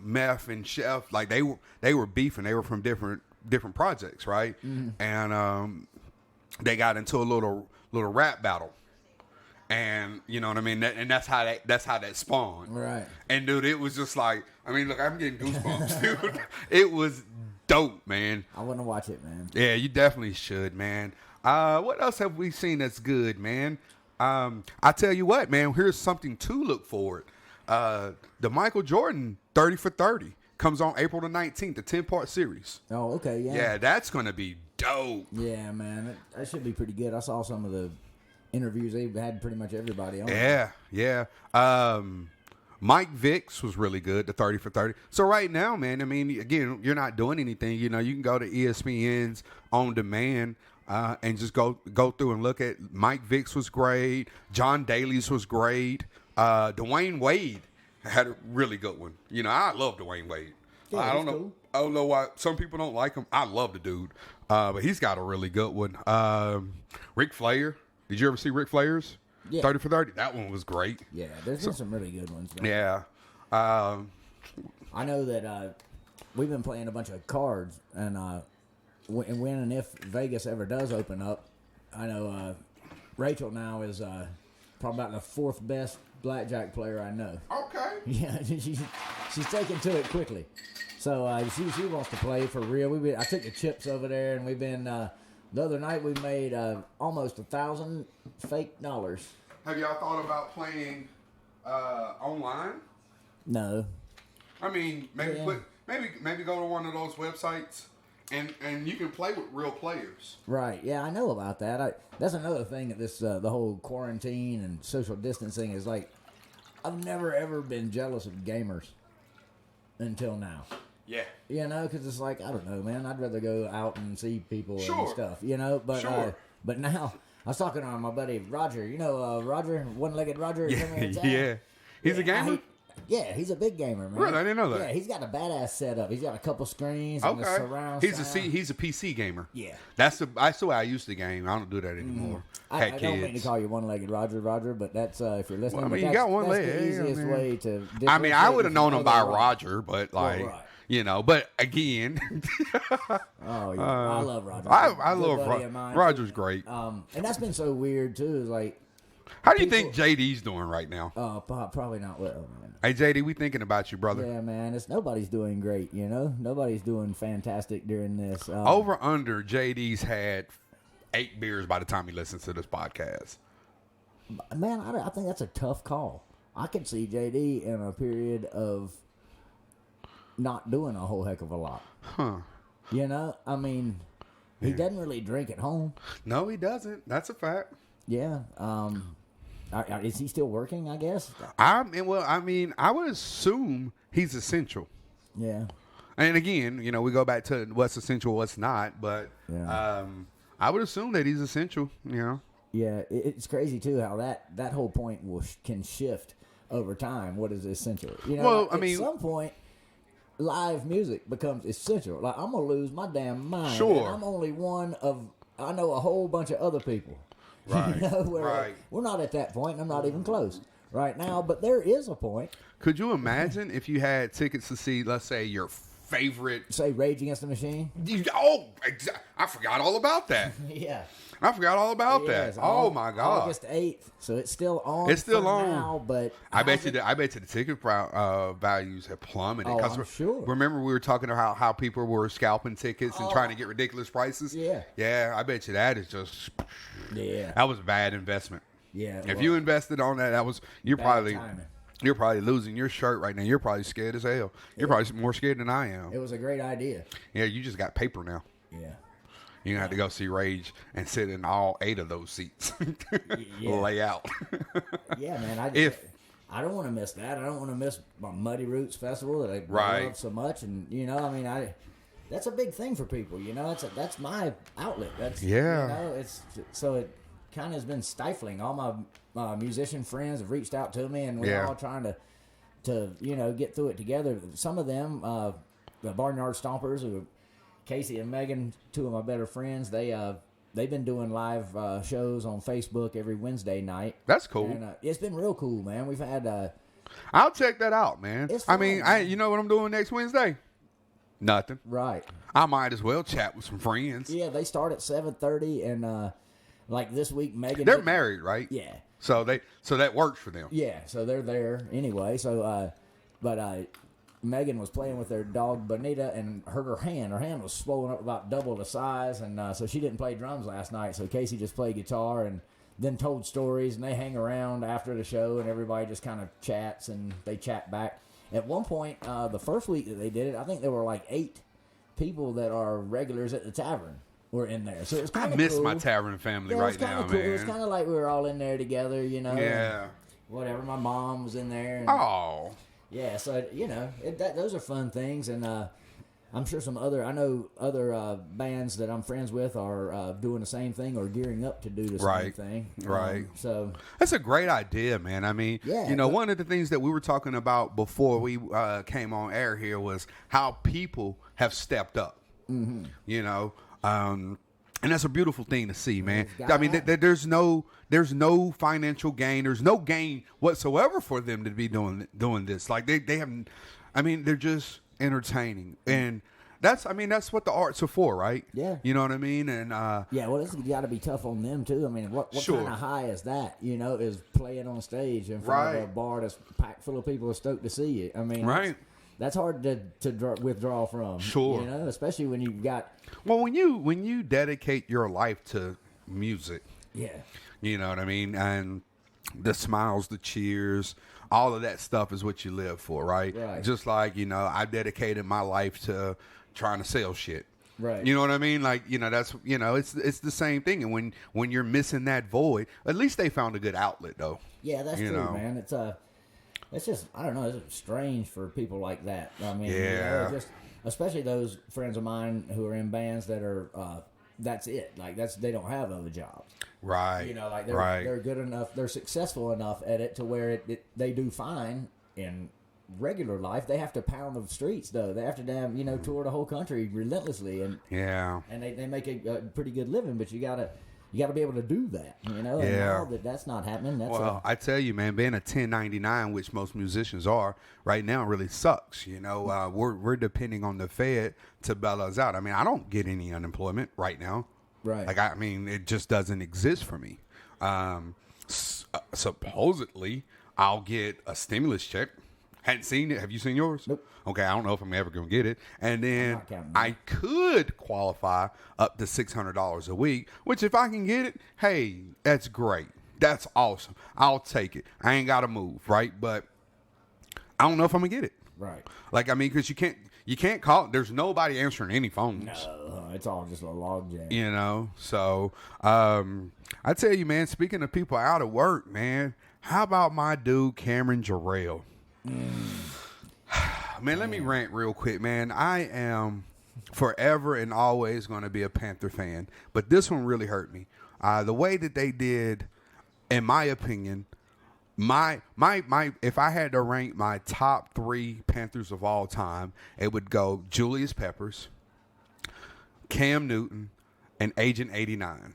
Meth and Chef, like they were beefing. They were from different projects, right? Mm-hmm. And they got into a little rap battle. And you know what I mean, and that's how that spawned, right? And dude, it was just like, I mean, look, I'm getting goosebumps, dude. It was dope, man. I want to watch it, man. Yeah, you definitely should, man. What else have we seen that's good, man? I tell you what, man. Here's something to look forward. The Michael Jordan 30 for 30 comes on April the 19th, the 10-part series. Oh, okay, yeah. Yeah, that's gonna be dope. Yeah, man, that should be pretty good. I saw some of the interviews. They had pretty much everybody on. Yeah. Mike Vick's was really good, the 30 for 30. So right now, man, I mean, again, you're not doing anything. You know, you can go to ESPN's On Demand and just go through and look at Mike Vick's was great. John Daly's was great. Dwayne Wade had a really good one. You know, I love Dwayne Wade. Yeah, I don't know. Cool. I don't know why some people don't like him. I love the dude, but he's got a really good one. Ric Flair. Did you ever see Ric Flair's? Yeah. 30 for 30? That one was great. Yeah, there's been some really good ones. Man. Yeah. I know that we've been playing a bunch of cards, and when and if Vegas ever does open up, I know Rachel now is probably about the fourth best blackjack player I know. Okay. Yeah, she's taking to it quickly. So she wants to play for real. I took the chips over there, and we've been... the other night we made almost 1,000 fake dollars. Have y'all thought about playing online? No. I mean, maybe go to one of those websites and you can play with real players. Right. Yeah, I know about that. That's another thing that this the whole quarantine and social distancing is like. I've never ever been jealous of gamers until now. Yeah. You know, because it's like, I don't know, man. I'd rather go out and see people and stuff, you know. But but now, I was talking to my buddy Roger. You know, Roger, one-legged Roger. Yeah. He's a gamer? He's a big gamer, man. Really? I didn't know that. Yeah, he's got a badass setup. He's got a couple screens and a surround sound. He's a PC gamer. Yeah. That's the way I used to game. I don't do that anymore. I don't mean to call you one-legged Roger, but that's, if you're listening. Well, I mean, you got one leg. That's the easiest way to... I mean, I would have known him by Roger, but like... Right. You know, but again, oh yeah, I love Roger. I love Roger's great. And that's been so weird too. Is like, how do you think JD's doing right now? Probably not well, man. Hey JD, we thinking about you, brother. Yeah, man. Nobody's doing great. You know, nobody's doing fantastic during this. Over under, JD's had 8 beers by the time he listens to this podcast. Man, I think that's a tough call. I could see JD in a period of not doing a whole heck of a lot. Huh. You know, I mean, he doesn't really drink at home. No, he doesn't. That's a fact. Yeah. Is he still working, I guess? I would assume he's essential. Yeah. And again, we go back to what's essential, what's not. But Yeah. I would assume that he's essential. Yeah, it's crazy too how that whole point can shift over time. What is essential? Well, at some point, live music becomes essential. Like, I'm gonna lose my damn mind. Sure. And I'm only one of. I know a whole bunch of other people. Right. Right. We're not at that point. I'm not even close right now. But there is a point. Could you imagine if you had tickets to see, let's say, your favorite? Say Rage Against the Machine. I forgot all about that. Yeah. I forgot all about that. Oh my God! August 8th, so it's still on. It's still on now, but I bet you the ticket values have plummeted. Oh, I'm sure. Remember we were talking about how people were scalping tickets and trying to get ridiculous prices. Yeah. I bet you that is just. Yeah. That was a bad investment. Yeah. If you invested on that, you're timing. probably losing your shirt right now. You're probably scared as hell. You're probably more scared than I am. It was a great idea. Yeah, you just got paper now. Yeah. You're going to have to go see Rage and sit in all 8 of those seats. Yeah. Lay out. Yeah, man. I don't want to miss that. I don't want to miss my Muddy Roots Festival that I love so much. And, that's a big thing for people. That's my outlet. It kind of has been stifling. All my musician friends have reached out to me, and we're all trying to get through it together. Some of them, the Barnyard Stompers, who Casey and Megan, 2 of my better friends, they've been doing live shows on Facebook every Wednesday night. That's cool. And it's been real cool, man. We've had. I'll check that out, man. It's fun, man. You know what I'm doing next Wednesday? Nothing. Right. I might as well chat with some friends. Yeah, they start at 7:30, and like this week, Megan. They're married, right? Yeah. So that works for them. Yeah, so they're there anyway. So, but Megan was playing with their dog Bonita and hurt her hand. Her hand was swollen up about double the size, and so she didn't play drums last night. So Casey just played guitar and then told stories, and they hang around after the show, and everybody just kind of chats, and they chat back. At one point, the first week that they did it, I think there were like 8 people that are regulars at the tavern were in there. So it was kind of I miss cool. my tavern family right now, cool. man. It was kind of like we were all in there together, Yeah. Whatever. My mom was in there. And, Oh. yeah, so those are fun things, and I'm sure I know other bands that I'm friends with are doing the same thing or gearing up to do the same thing. Right. So that's a great idea, man. I mean, one of the things that we were talking about before we came on air here was how people have stepped up. Mm-hmm. And that's a beautiful thing to see, man. I mean, there's no financial gain. There's no gain whatsoever for them to be doing this. Like they haven't. I mean, they're just entertaining, and that's what the arts are for, right? Yeah. You know what I mean? And well, it's got to be tough on them too. I mean, what kind of high is that? Is playing on stage in front of a bar that's packed full of people stoked to see you. I mean, that's hard to withdraw from. Sure. Especially when you've got. Well, when you dedicate your life to music. Yeah. You know what I mean? And the smiles, the cheers, all of that stuff is what you live for, right? Right. Just like, I dedicated my life to trying to sell shit. Right. You know what I mean? Like, that's, it's the same thing. And when you're missing that void, at least they found a good outlet, though. Yeah, that's true, man. It's just, I don't know, it's strange for people like that. I mean, especially those friends of mine who are in bands that are, that's it. Like, they don't have other jobs. Right. They're good enough, they're successful enough at it to where they do fine in regular life. They have to pound the streets, though. They have to tour the whole country relentlessly, and they make a pretty good living. But you gotta be able to do that, And now that's not happening. I tell you, man, being a 1099, which most musicians are right now, really sucks. We're depending on the Fed to bail us out. I mean, I don't get any unemployment right now. Right. Like, it just doesn't exist for me. Supposedly, I'll get a stimulus check. Hadn't seen it. Have you seen yours? Nope. Okay, I don't know if I'm ever going to get it. And then I could qualify up to $600 a week, which if I can get it, hey, that's great. That's awesome. I'll take it. I ain't got to move, right? But I don't know if I'm going to get it. Right. Like, I mean, because you can't call. There's nobody answering any phones. No, it's all just a log jam. You know, so I tell you, man. Speaking of people out of work, man, how about my dude Cameron Jarrell? Man, let me rant real quick, man. I am forever and always going to be a Panther fan, but this one really hurt me. The way that they did, in my opinion, my if I had to rank my top 3 Panthers of all time, it would go Julius Peppers, Cam Newton, and Agent 89.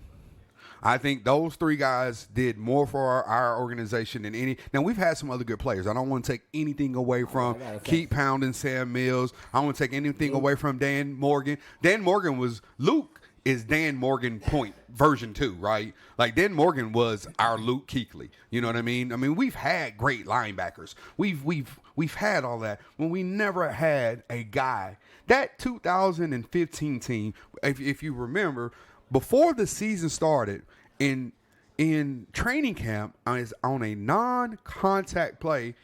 I think those 3 guys did more for our organization than any. Now, we've had some other good players. I don't want to take anything away from Keith Pounding, Sam Mills. I don't want to take anything away from Dan Morgan. Dan Morgan was Luke is Dan Morgan point version 2, right? Like Dan Morgan was our Luke Kuechly. You know what I mean? I mean, we've had great linebackers. We've had all that. When we never had a guy. That 2015 team, if you remember, before the season started, in training camp, on a non-contact play,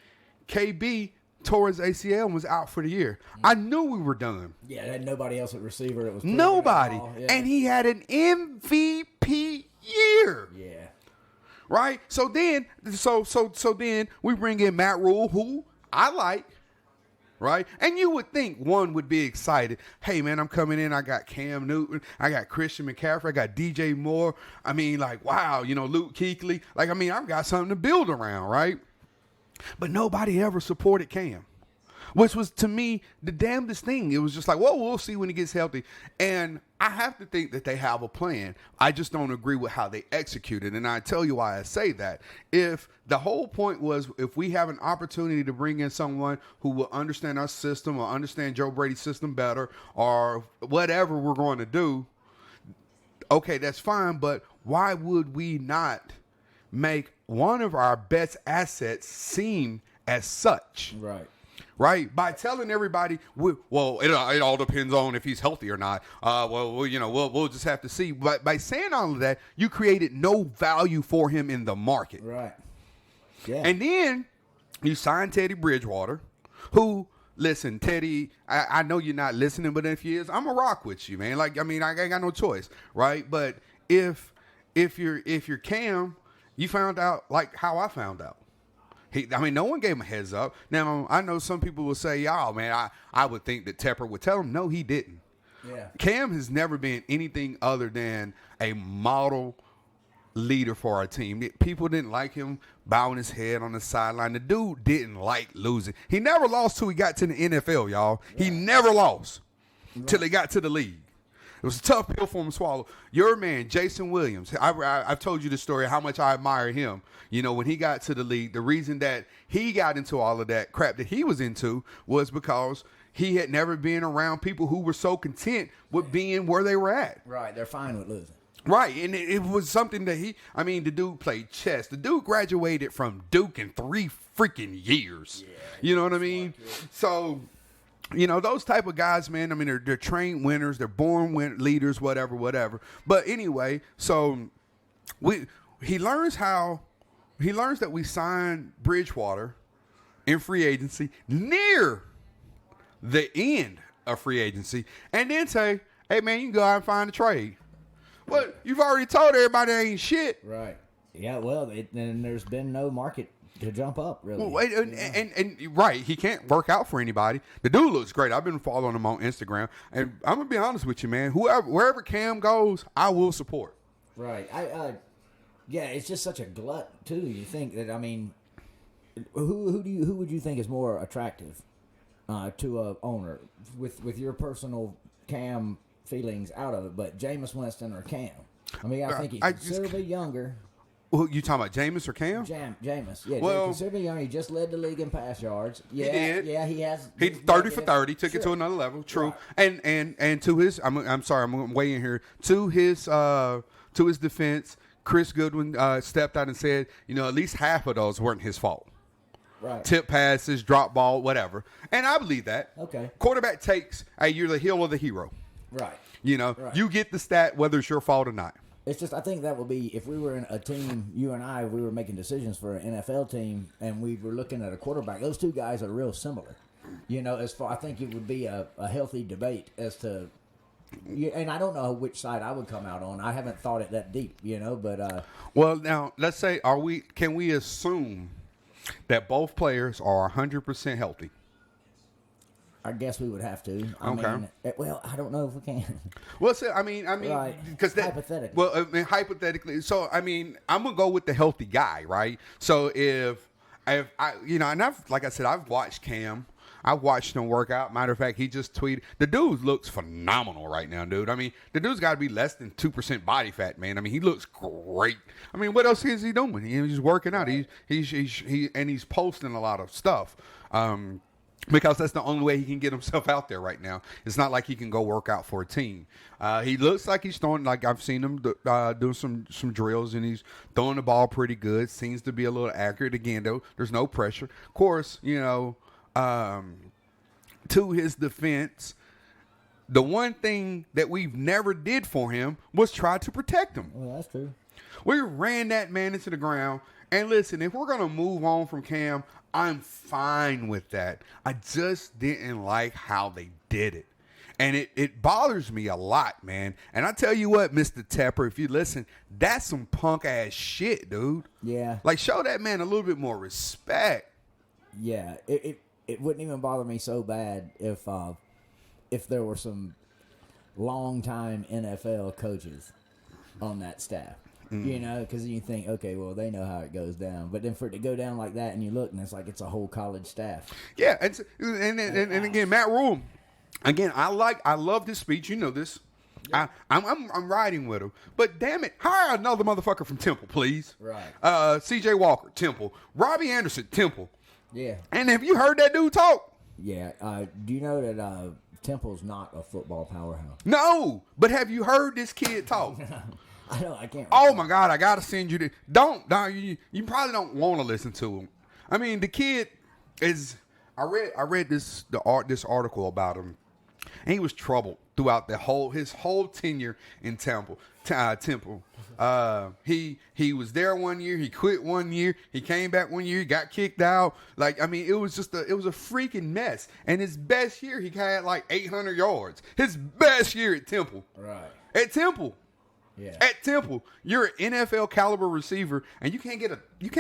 KB tore his ACL and was out for the year. I knew we were done. Yeah, they had nobody else at receiver. It was nobody, yeah. And he had an MVP year. Yeah. Right. So then we bring in Matt Rule, who I like. Right? And you would think one would be excited. Hey, man, I'm coming in. I got Cam Newton. I got Christian McCaffrey. I got DJ Moore. I mean, like, wow, Luke Kuechly. Like, I mean, I've got something to build around, right? But nobody ever supported Cam, which was, to me, the damnedest thing. It was just like, well, we'll see when he gets healthy. And I have to think that they have a plan. I just don't agree with how they executed. And I tell you why I say that. If the whole point was, if we have an opportunity to bring in someone who will understand our system or understand Joe Brady's system better or whatever we're going to do, okay, that's fine. But why would we not make one of our best assets seem as such? Right. Right? By telling everybody, it all depends on if he's healthy or not. We'll just have to see. But by saying all of that, you created no value for him in the market. Right. Yeah. And then you signed Teddy Bridgewater, who, listen, Teddy, I know you're not listening, but if you is, I'm going to rock with you, man. Like, I mean, I ain't got no choice, right? But if you're Cam, you found out like how I found out. No one gave him a heads up. Now, I know some people will say, y'all, man, I would think that Tepper would tell him. No, he didn't. Yeah. Cam has never been anything other than a model leader for our team. People didn't like him bowing his head on the sideline. The dude didn't like losing. He never lost till he got to the NFL, y'all. Yeah. He never lost till he got to the league. It was a tough pill for him to swallow. Your man, Jason Williams, I've told you the story, how much I admire him. When he got to the league, the reason that he got into all of that crap that he was into was because he had never been around people who were so content with being where they were at. Right, they're fine with losing. Right, and it was something that the dude played chess. The dude graduated from Duke in 3 freaking years. Yeah, you know what I mean? So, those type of guys, man, I mean, they're trained winners. They're born leaders, whatever. But anyway, so he learns that we signed Bridgewater in free agency near the end of free agency and then say, hey, man, you can go out and find a trade. But you've already told everybody they ain't shit. Right. Yeah, well, then there's been no market to jump up, really. Well, and right, he can't work out for anybody. The dude looks great. I've been following him on Instagram, and I'm gonna be honest with you, man. Wherever Cam goes, I will support. Right. Yeah, it's just such a glut too. You think that? I mean, who would you think is more attractive to a owner with your personal Cam feelings out of it? But Jameis Winston or Cam? I mean, I think he's considerably younger. Well, you talking about Jameis or Cam? Jameis. Yeah, well, considerably young. He just led the league in pass yards. Yeah, he did. Yeah, he has. He's 30 for 30. Took it to another level. True. Right. And to his, I'm sorry, I'm way in here. To his defense, Chris Goodwin stepped out and said, at least half of those weren't his fault. Right. Tip passes, drop ball, whatever. And I believe that. Okay. Quarterback takes, you're the heel or the hero. Right. You get the stat whether it's your fault or not. It's just, I think that would be, if we were in a team, you and we were making decisions for an NFL team, and we were looking at a quarterback, those two guys are real similar. You know, I think it would be a healthy debate as to, and I don't know which side I would come out on. I haven't thought it that deep, you know, but. Well, now, let's say, can we assume that both players are 100% healthy? I guess we would have to. I Okay. mean, well, I don't know if we can. Well, so, I mean, Right. because Hypothetically. Well, I mean, hypothetically. So, I mean, I'm gonna go with the healthy guy, right? So, if I, and I've watched Cam. I've watched him work out. Matter of fact, he just tweeted. The dude looks phenomenal right now, dude. I mean, the dude's got to be less than 2% body fat, man. I mean, he looks great. I mean, what else is he doing? He's working out. He's posting a lot of stuff. Because that's the only way he can get himself out there right now. It's not like he can go work out for a team. He looks like he's throwing, like I've seen him do some drills, and he's throwing the ball pretty good. Seems to be a little accurate. Again, though, there's no pressure. Of course, you know, to his defense, the one thing that we've never did for him was try to protect him. Well, that's true. We ran that man into the ground. And listen, if we're going to move on from Cam, I'm fine with that. I just didn't like how they did it. And it bothers me a lot, man. And I tell you what, Mr. Tepper, if you listen, that's some punk ass shit, dude. Yeah. Like, show that man a little bit more respect. Yeah. It wouldn't even bother me so bad if there were some long-time NFL coaches on that staff. You know, because you think, okay, well, they know how it goes down. But then for it to go down like that, and you look, and it's like it's a whole college staff. Yeah, and again, Matt Rule. Again, I love this speech. You know this. Yeah. I'm riding with him. But damn it, hire another motherfucker from Temple, please. Right. C.J. Walker, Temple. Robbie Anderson, Temple. Yeah. And have you heard that dude talk? Yeah. Do you know that Temple's not a football powerhouse? No, but have you heard this kid talk? I can't. Oh my God, I gotta send you this. You probably don't want to listen to him. I mean, the kid is. I read this article about him, and he was troubled throughout his whole tenure in Temple. He was there one year. He quit one year. He came back one year. He got kicked out. Like, I mean, it was a freaking mess. And his best year, he had like 800 yards. His best year at Temple. Right. At Temple. Yeah. At Temple, you're an NFL caliber receiver, and you can't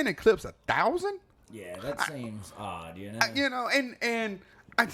eclipse 1,000. Yeah, that seems odd, you know. You know, and I'm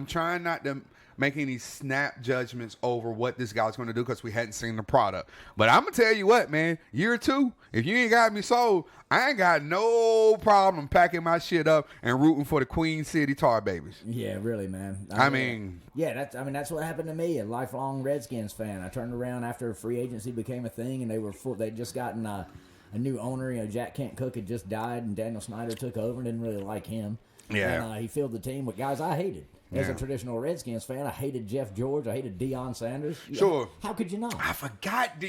trying not to make any snap judgments over what this guy's going to do because we hadn't seen the product. But I'm gonna tell you what, man, year two, if you ain't got me sold, I ain't got no problem packing my shit up and rooting for the Queen City Tar Babies. Yeah, really, man. I mean, that's what happened to me, a lifelong Redskins fan. I turned around after free agency became a thing, and they'd just gotten a new owner. You know, Jack Kent Cook had just died, and Daniel Snyder took over and didn't really like him. Yeah. And he filled the team with guys I hated. As a traditional Redskins fan, I hated Jeff George. I hated Deion Sanders. Sure. How could you not? I forgot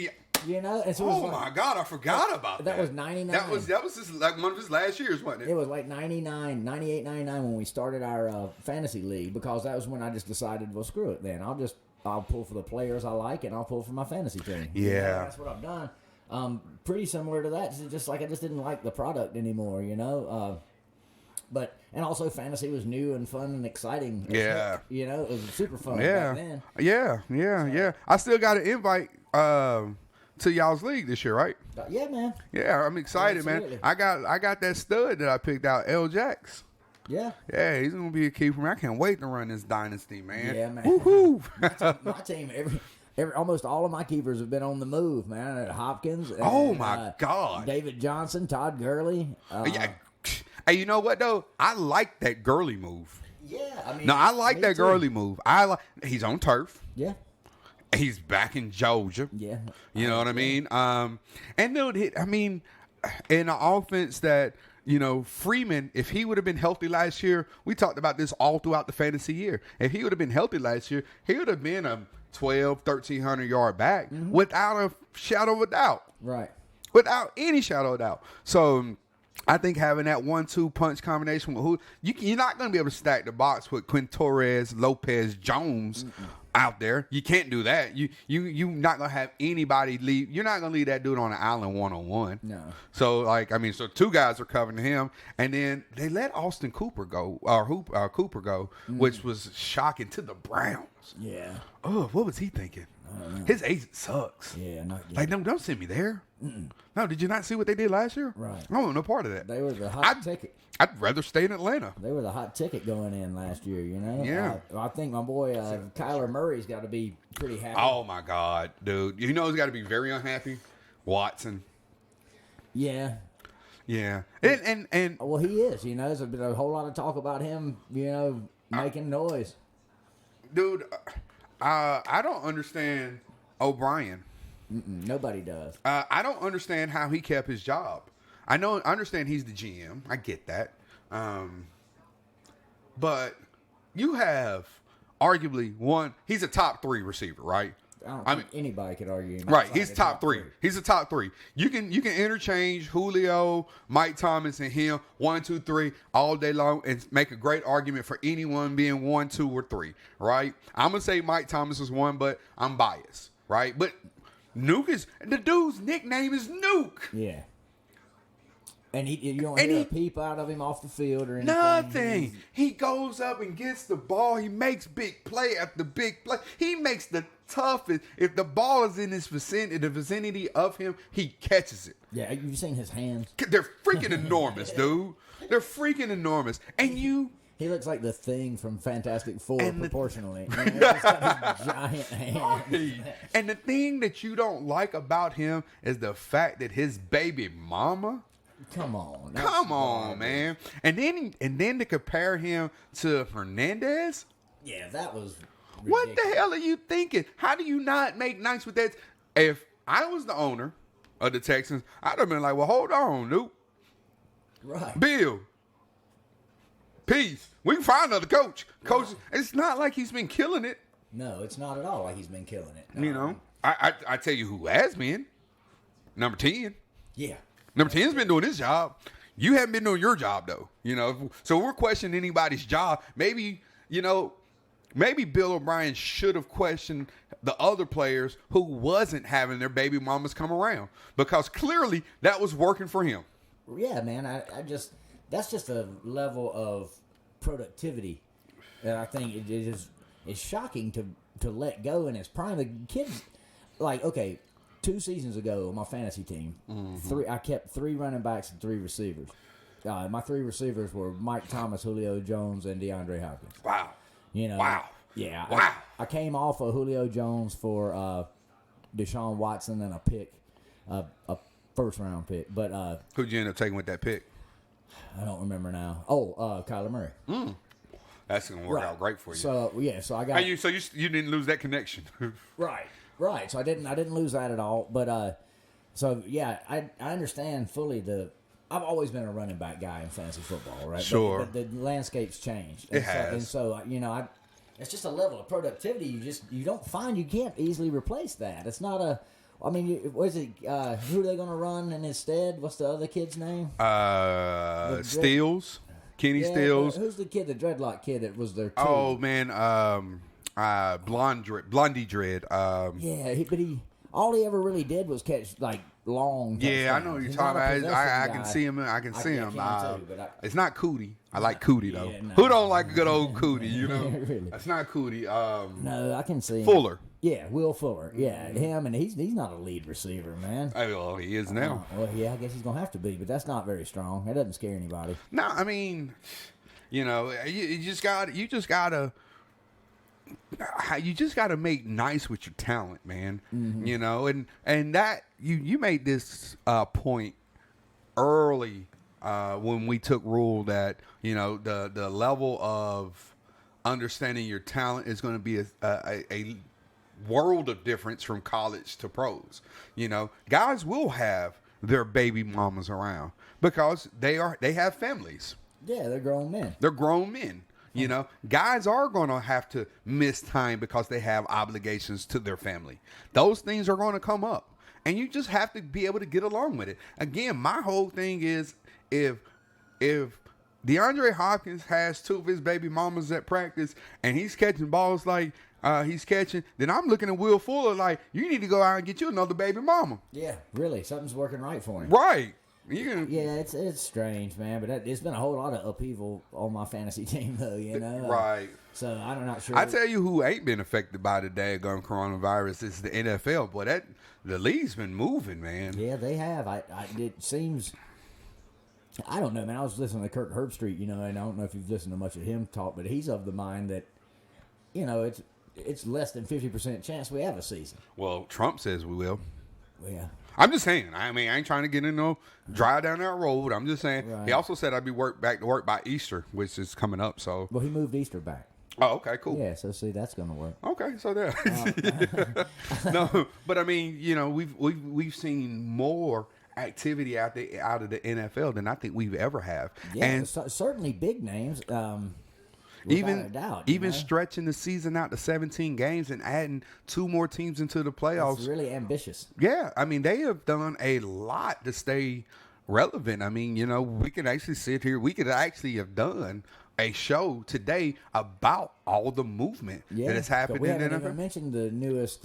You know, and so my God, I forgot about that. That was 99. That was just like one of his last years, wasn't it? It was like 99, 98, 99 when we started our fantasy league, because that was when I just decided, well, screw it then. I'll pull for the players I like, and I'll pull for my fantasy team. Yeah. You know, that's what I've done. Pretty similar to that. It's just like I just didn't like the product anymore, you know. And also fantasy was new and fun and exciting. Yeah. You know, it was super fun back then. Yeah. I still got an invite to y'all's league this year, right? Yeah, man. Yeah, I'm excited, Absolutely. man. I got that stud that I picked out, L. Jax. Yeah. Yeah, he's gonna be a key for me. I can't wait to run this dynasty, man. Yeah, man. Woohoo! My team, almost all of my keepers have been on the move, man. Hopkins. And, Oh my God. David Johnson, Todd Gurley. Yeah. Hey, you know what though? I like that Gurley move. Yeah, I mean. No, I like that too. Gurley move. He's on turf. Yeah. He's back in Georgia. Yeah. You know what I mean? And dude, I mean, in an offense that, you know, Freeman, if he would have been healthy last year, we talked about this all throughout the fantasy year. If he would have been healthy last year, he would have been a 1,300 yard back without a shadow of a doubt. Right. Without any shadow of a doubt. So I think having that 1-2 punch combination with you're not going to be able to stack the box with Quintorez, Lopez, Jones. out there. You can't do that. You not gonna have anybody leave. You're not gonna leave that dude on an island 1-on-1. No. So so two guys are covering him, and then they let Austin Cooper go, Cooper go, which was shocking to the Browns. Yeah. Oh, what was he thinking? His agent sucks. Yeah, not yet. Like, don't send me there. No, did you not see what they did last year? Right. I want no part of that. They were the hot ticket. I'd rather stay in Atlanta. They were the hot ticket going in last year, you know? Yeah. I think my boy Kyler Murray's got to be pretty happy. Oh, my God, dude. You know he's got to be very unhappy? Watson. Yeah. Yeah. And Well, he is. You know, there's been a whole lot of talk about him, you know, making noise. dude, I don't understand O'Brien. Nobody does. I don't understand how he kept his job. I understand he's the GM. I get that. But you have arguably one. He's a top 3 receiver, right? I mean, anybody could argue. Right, he's top three. He's a top 3. You can interchange Julio, Mike Thomas, and him 1, 2, 3 all day long and make a great argument for anyone being 1, 2, or 3. Right? I'm gonna say Mike Thomas is 1, but I'm biased. Right? But Nuke is the dude's nickname is Nuke. Yeah. And you don't hear a peep out of him off the field or anything. Nothing. He goes up and gets the ball. He makes big play after big play. He makes the toughest. If the ball is in his vicinity of him, he catches it. Yeah, you've seen his hands. They're freaking enormous, dude. They're freaking enormous. And he looks like the Thing from Fantastic Four proportionally. You know, he's got his giant hands. And the thing that you don't like about him is the fact that his baby mama. Come on. Come on, man. And then to compare him to Hernandez? Yeah, that was ridiculous. What the hell are you thinking? How do you not make nice with that? If I was the owner of the Texans, I'd have been like, well, hold on, dude. Right. Bill. Peace. We can find another coach. Coach, it's not like he's been killing it. No, it's not at all like he's been killing it. No. You know, I tell you who has been. Number 10. Yeah. Number 10's been doing his job. You haven't been doing your job, though. You know, so we're questioning anybody's job. Maybe Bill O'Brien should have questioned the other players who wasn't having their baby mamas come around, because clearly that was working for him. Yeah, man. That's just a level of productivity that I think it is shocking to let go in his prime. The kids, like, okay, 2 seasons ago on my fantasy team, I kept 3 running backs and 3 receivers. My 3 receivers were Mike Thomas, Julio Jones, and DeAndre Hopkins. Wow. You know. Wow. Yeah. Wow. I came off of Julio Jones for Deshaun Watson and a pick, a first-round pick. But Who'd you end up taking with that pick? I don't remember now. Oh, Kyler Murray. That's gonna work out great for you. So I got. So you didn't lose that connection. Right. So I didn't lose that at all. But so yeah, I understand fully I've always been a running back guy in fantasy football, right? Sure. But the landscape's changed. It has. And so you know, it's just a level of productivity you don't find. You can't easily replace that. It's not a. I mean, what is it? Who are they going to run in his stead? What's the other kid's name? Steele. Kenny Steele. Who's the kid, the dreadlock kid that was their 2? Oh man, Blondie Dread. But all he ever really did was catch like long. Yeah, I know what you're talking about. I can see him. I can see him. It's not Cootie. I like Cootie though. Yeah, no. Who don't like a good old Cootie? You know, Really? That's not Cootie. No, I can see him. Fuller. Yeah, Will Fuller. Yeah, him, and he's not a lead receiver, man. Well, he is now. Well, yeah, I guess he's gonna have to be, but that's not very strong. That doesn't scare anybody. No, I mean, you know, you just gotta make nice with your talent, man. Mm-hmm. You know, and that you made this point early when we took rule that, you know, the level of understanding your talent is going to be a world of difference from college to pros. You know, guys will have their baby mamas around because they have families. Yeah, they're grown men. They're grown men. You know, guys are going to have to miss time because they have obligations to their family. Those things are going to come up, and you just have to be able to get along with it. Again, my whole thing is if DeAndre Hopkins has 2 of his baby mamas at practice and he's catching balls like he's catching, then I'm looking at Will Fuller like, you need to go out and get you another baby mama. Yeah, really, something's working right for him. Right. Yeah, it's strange, man, but it's been a whole lot of upheaval on my fantasy team, though, you know? Right. So I'm not sure. I tell you who ain't been affected by the daggone coronavirus is the NFL. Boy, the league's been moving, man. Yeah, they have. It seems... I don't know, man. I was listening to Kirk Herbstreit, you know, and I don't know if you've listened to much of him talk, but he's of the mind that, you know, it's less than 50% chance we have a season. Well, Trump says we will. Yeah. I'm just saying. I mean, I ain't trying to get in no drive down that road. I'm just saying. Right. He also said I'd be back to work by Easter, which is coming up. So. Well, he moved Easter back. Oh, okay, cool. Yeah, so see, that's going to work. Okay, so there. No, but I mean, you know, we've seen more activity out of the NFL than I think we've ever have. Yeah, and certainly big names. Even a doubt, even stretching the season out to 17 games and adding 2 more teams into the playoffs. It's really ambitious. Yeah, I mean, they have done a lot to stay relevant. I mean, you know, we can actually sit here. We could actually have done a show today about all the movement that has happened we in the haven't NFL. even mentioned the newest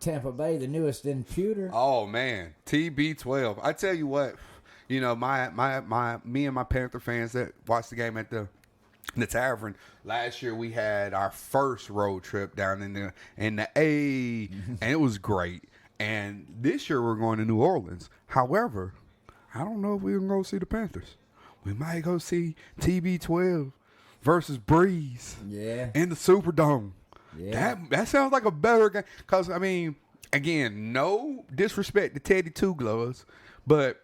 Tampa Bay, the newest imputer. Oh man, TB12. I tell you what, you know, me and my Panther fans that watched the game at the tavern last year, we had our first road trip down in the A, and it was great. And this year we're going to New Orleans. However, I don't know if we're gonna go see the Panthers. We might go see TB12 versus Breeze. Yeah. In the Superdome. Yeah. That sounds like a better game. Because, I mean, again, no disrespect to Teddy Two Gloves, but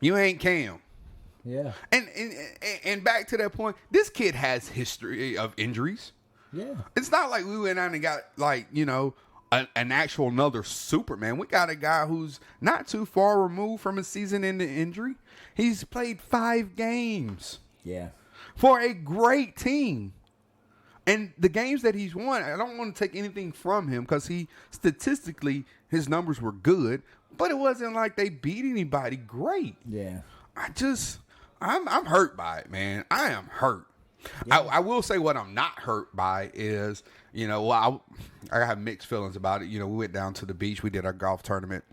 you ain't Cam. Yeah. And back to that point, this kid has history of injuries. Yeah. It's not like we went out and got, like, you know, an actual another Superman. We got a guy who's not too far removed from a season-ending injury. He's played 5 games. Yeah. For a great team. And the games that he's won, I don't want to take anything from him because statistically, his numbers were good, but it wasn't like they beat anybody great. Yeah. I'm hurt by it, man. I am hurt. Yeah. I will say what I'm not hurt by is, you know, I have mixed feelings about it. You know, we went down to the beach. We did our golf tournament,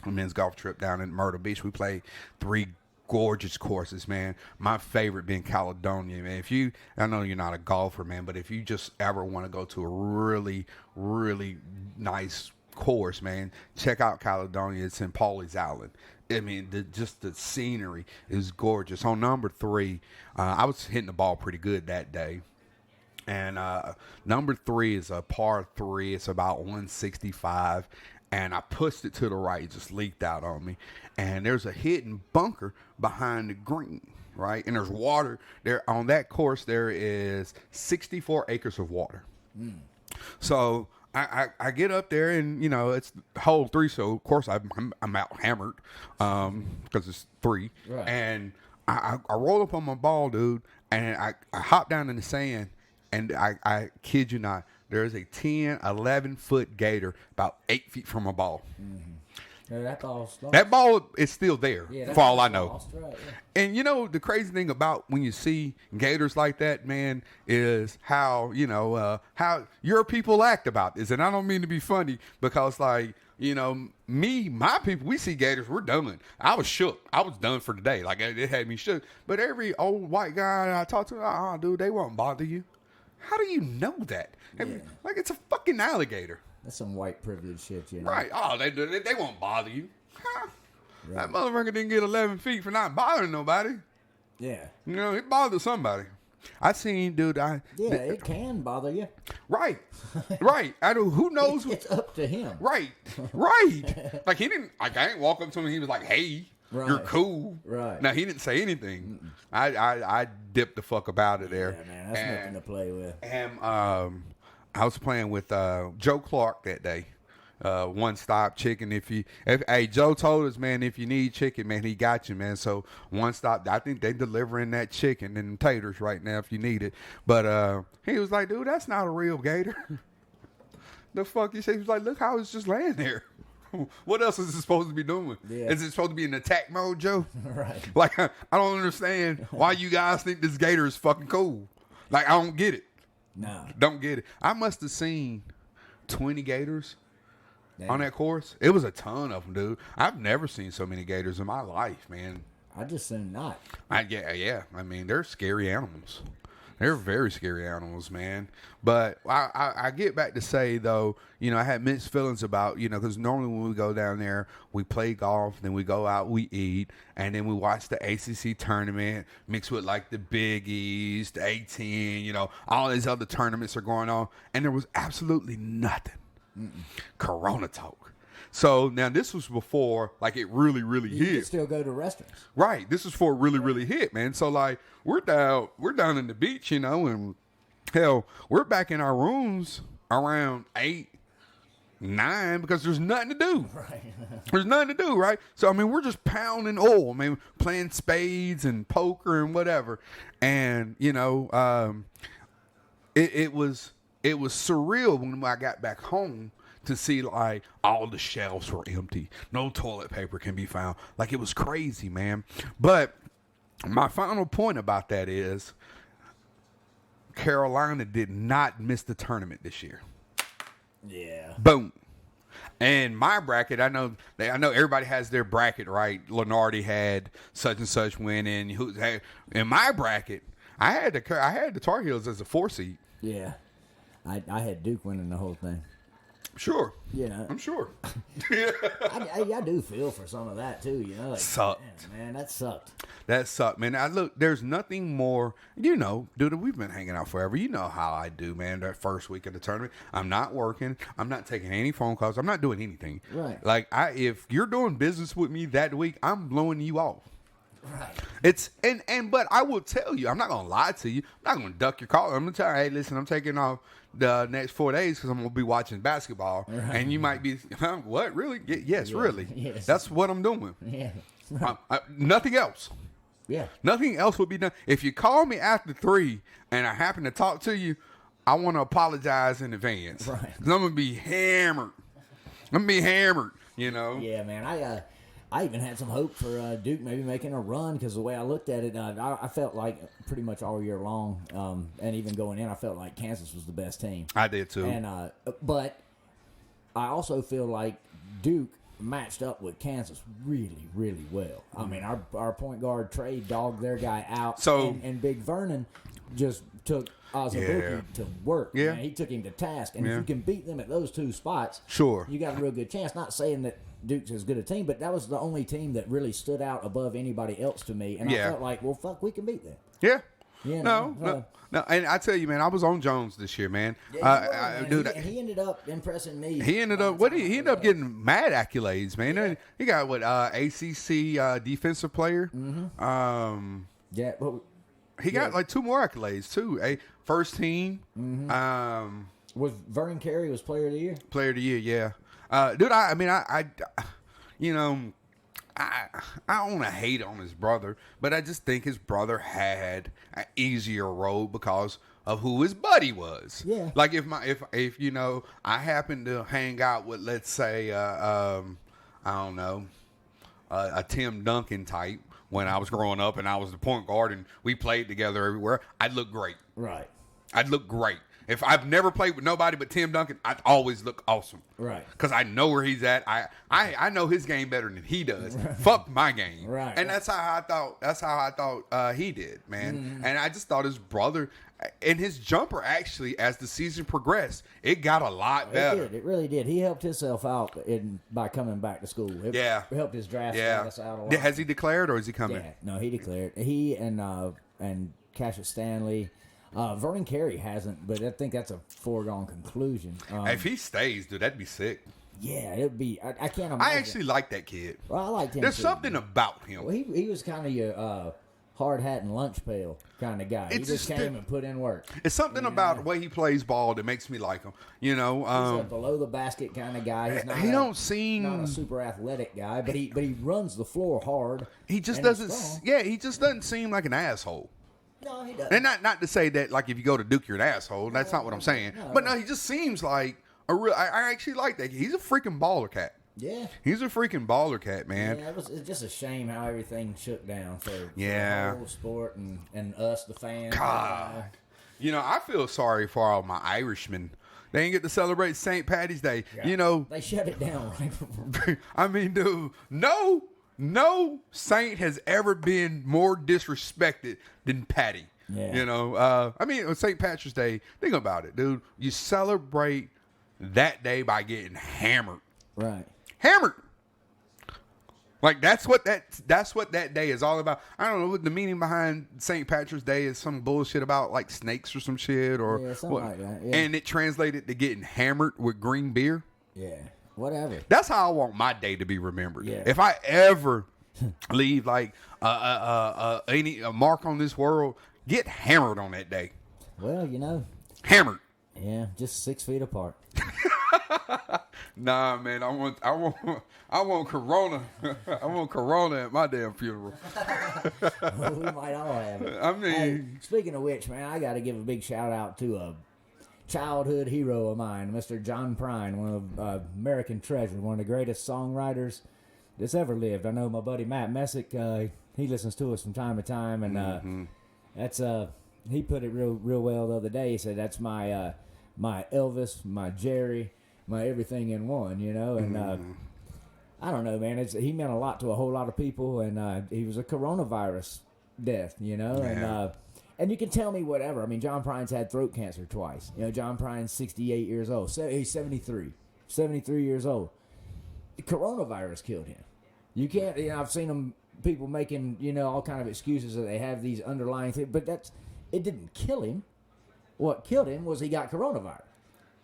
a men's golf trip down in Myrtle Beach. We played 3 gorgeous courses, man. My favorite being Caledonia, man. I know you're not a golfer, man, but if you just ever want to go to a really, really nice course, man, check out Caledonia. It's in Pawleys Island. I mean, the scenery is gorgeous. On number 3, I was hitting the ball pretty good that day. And number 3 is a par 3. It's about 165. And I pushed it to the right. It just leaked out on me. And there's a hidden bunker behind the green, right? And there's water. There on that course, there is 64 acres of water. So I get up there, and, you know, it's hole 3. So, of course, I'm out hammered because it's 3. Right. And I roll up on my ball, dude, and I hop down in the sand, and I kid you not, there's a 10, 11-foot gator about 8 feet from my ball. Mm-hmm. Yeah, that ball is still there, for all I know. Lost, right, yeah. And, you know, the crazy thing about when you see gators like that, man, is how, you know, how your people act about this. And I don't mean to be funny because, like, you know, my people, we see gators, we're done. I was shook. I was done for the day. Like, it had me shook. But every old white guy I talk to, dude, they won't bother you. How do you know that? Yeah. Like, it's a fucking alligator. That's some white privilege shit, you know? Right. Oh, they won't bother you. Huh? Right. That motherfucker didn't get 11 feet for not bothering nobody. Yeah. You know, it bothered somebody. I seen, dude. It can bother you. Right. Right. Who knows? It's up to him. Right. Right. Like, he didn't, like, I didn't walk up to him and he was like, hey, you're cool. Right. Now, he didn't say anything. I dipped the fuck up out of there. Yeah, man. That's nothing to play with. And, I was playing with Joe Clark that day. One Stop Chicken. Hey, Joe told us, man, if you need chicken, man, he got you, man. So One Stop, I think they delivering that chicken and taters right now if you need it. But he was like, dude, that's not a real gator. The fuck you say? He was like, look how it's just laying there. What else is it supposed to be doing? Yeah. Is it supposed to be in attack mode, Joe? Right. Like, I don't understand why you guys think this gator is fucking cool. Like, I don't get it. No. Don't get it. I must have seen 20 gators Damn. on that course. It was a ton of them, dude. I've never seen so many gators in my life, man. I just assume not. Yeah. I mean, they're scary animals. They're very scary animals, man. But I get back to say, though, I had mixed feelings about, because normally when we go down there, we play golf, then we go out, we eat, and then we watch the ACC tournament mixed with, like, the Big East, the A-10, all these other tournaments are going on, and there was absolutely nothing. Corona talk. So now this was before like it really, really You hit. can still go to restaurants. Right. This is before it really, really hit, man. So like we're down in the beach, and hell, we're back in our rooms around 8, 9 because there's nothing to do. Right. There's nothing to do, right? So I mean, we're just pounding oil. I mean, playing spades and poker and whatever, and it was surreal when I got back home to see like all the shelves were empty. No toilet paper can be found. Like it was crazy, man. But my final point about that is Carolina did not miss the tournament this year. Yeah. Boom. And my bracket, I know everybody has their bracket, right? Lenardi had such and such winning. In my bracket, I had the Tar Heels as a 4 seed. Yeah. I had Duke winning the whole thing. Sure. Yeah. I'm sure. I do feel for some of that too, like Sucked. Man, that sucked. That sucked, man. There's nothing more, dude, we've been hanging out forever. You know how I do, man, that first week of the tournament. I'm not working. I'm not taking any phone calls. I'm not doing anything. Right. Like, if you're doing business with me that week, I'm blowing you off. Right. It's but I will tell you, I'm not gonna lie to you. I'm not gonna duck your call. I'm gonna tell you, hey, listen, I'm taking off the next 4 days because I'm gonna be watching basketball, and you might be, what, really? Yes, really. Yes. That's what I'm doing. Yeah. Nothing else. Yeah. Nothing else would be done. If you call me after 3 and I happen to talk to you, I want to apologize in advance. Right. Because I'm gonna be hammered. Yeah, man. I even had some hope for Duke maybe making a run because the way I looked at it, I felt like pretty much all year long, and even going in, I felt like Kansas was the best team. I did too. And but I also feel like Duke matched up with Kansas really, really well. I mean, our point guard Trey dogged their guy out, and Big Vernon just took Azubuike to work. Yeah. Man. He took him to task, and if you can beat them at those two spots, Sure, you got a real good chance. Not saying that Duke's as good a team, but that was the only team that really stood out above anybody else to me, and I felt like, well, fuck, we can beat them. Yeah. No. And I tell you, man, I was on Jones this year, man. Dude, he ended up impressing me. He ended up getting mad accolades, man. Yeah. He got ACC defensive player. Mm-hmm. He got like 2 more accolades too. First team. Mm-hmm. Was Vernon Carey was player of the year? Player of the year, yeah. Dude, I don't want to hate on his brother, but I just think his brother had an easier road because of who his buddy was. Yeah. Like if I happen to hang out with, let's say, I don't know, a Tim Duncan type when I was growing up and I was the point guard and we played together everywhere, I'd look great. Right. I'd look great. If I've never played with nobody but Tim Duncan, I'd always look awesome. Right. Because I know where he's at. I know his game better than he does. Fuck my game. Right. And that's how I thought he did, man. Mm-hmm. And I just thought his brother and his jumper actually, as the season progressed, it got a lot better. It really did. He helped himself out by coming back to school. It helped his draft status out a lot. Has he declared or is he coming? Yeah. No, he declared. He and Cassius Stanley. Vernon Carey hasn't, but I think that's a foregone conclusion. If he stays, dude, that'd be sick. Yeah, it'd be. I can't imagine. I actually like that kid. Well, I liked him. There's too. something about him. Well, he was kind of your hard hat and lunch pail kind of guy. He just came and put in work. It's something about the way he plays ball that makes me like him. He's a below the basket kind of guy. He's not not a super athletic guy, but he runs the floor hard. He just doesn't. Yeah, he just doesn't seem like an asshole. No, he doesn't. And not to say that, like, if you go to Duke, you're an asshole. That's not what I'm saying. But no, he just seems like a real. I actually like that. He's a freaking baller cat. Yeah. He's a freaking baller cat, man. Yeah, it's just a shame how everything shook down for the whole sport and us, the fans. God. You know, I feel sorry for all my Irishmen. They ain't get to celebrate St. Patty's Day. Yeah. You know, They shut it down right before. I mean, dude, no saint has ever been more disrespected than Patty. Yeah. You know, I mean, on St. Patrick's Day, think about it, dude. You celebrate that day by getting hammered. Right. Hammered. Like that's what that day is all about. I don't know what the meaning behind St. Patrick's Day is. Some bullshit about like snakes or some shit or something what. like that. Yeah. And it translated to getting hammered with green beer. Yeah. Whatever. That's how I want my day to be remembered. Yeah. If I ever leave like any mark on this world, get hammered on that day. Well, you know. Hammered. Yeah, just 6 feet apart. Nah, man, I want Corona. I want Corona at my damn funeral. Well, we might all have it. I mean, Hey, speaking of which, man, I got to give a big shout out to a childhood hero of mine, Mr. John Prine, one of American treasure, one of the greatest songwriters that's ever lived. I know my buddy Matt Messick, he listens to us from time to time, and that's he put it real well the other day. He said that's my my Elvis, my Jerry, my everything in one, you know, and I don't know, man. He meant a lot to a whole lot of people, and he was a coronavirus death, you know, and you can tell me whatever. I mean, John Prine's had throat cancer twice. You know, John Prine's 68 years old. So he's 73 years old. Coronavirus killed him. You can't. You know, I've seen people making all kind of excuses that they have these underlying things, but it didn't kill him. What killed him was he got coronavirus.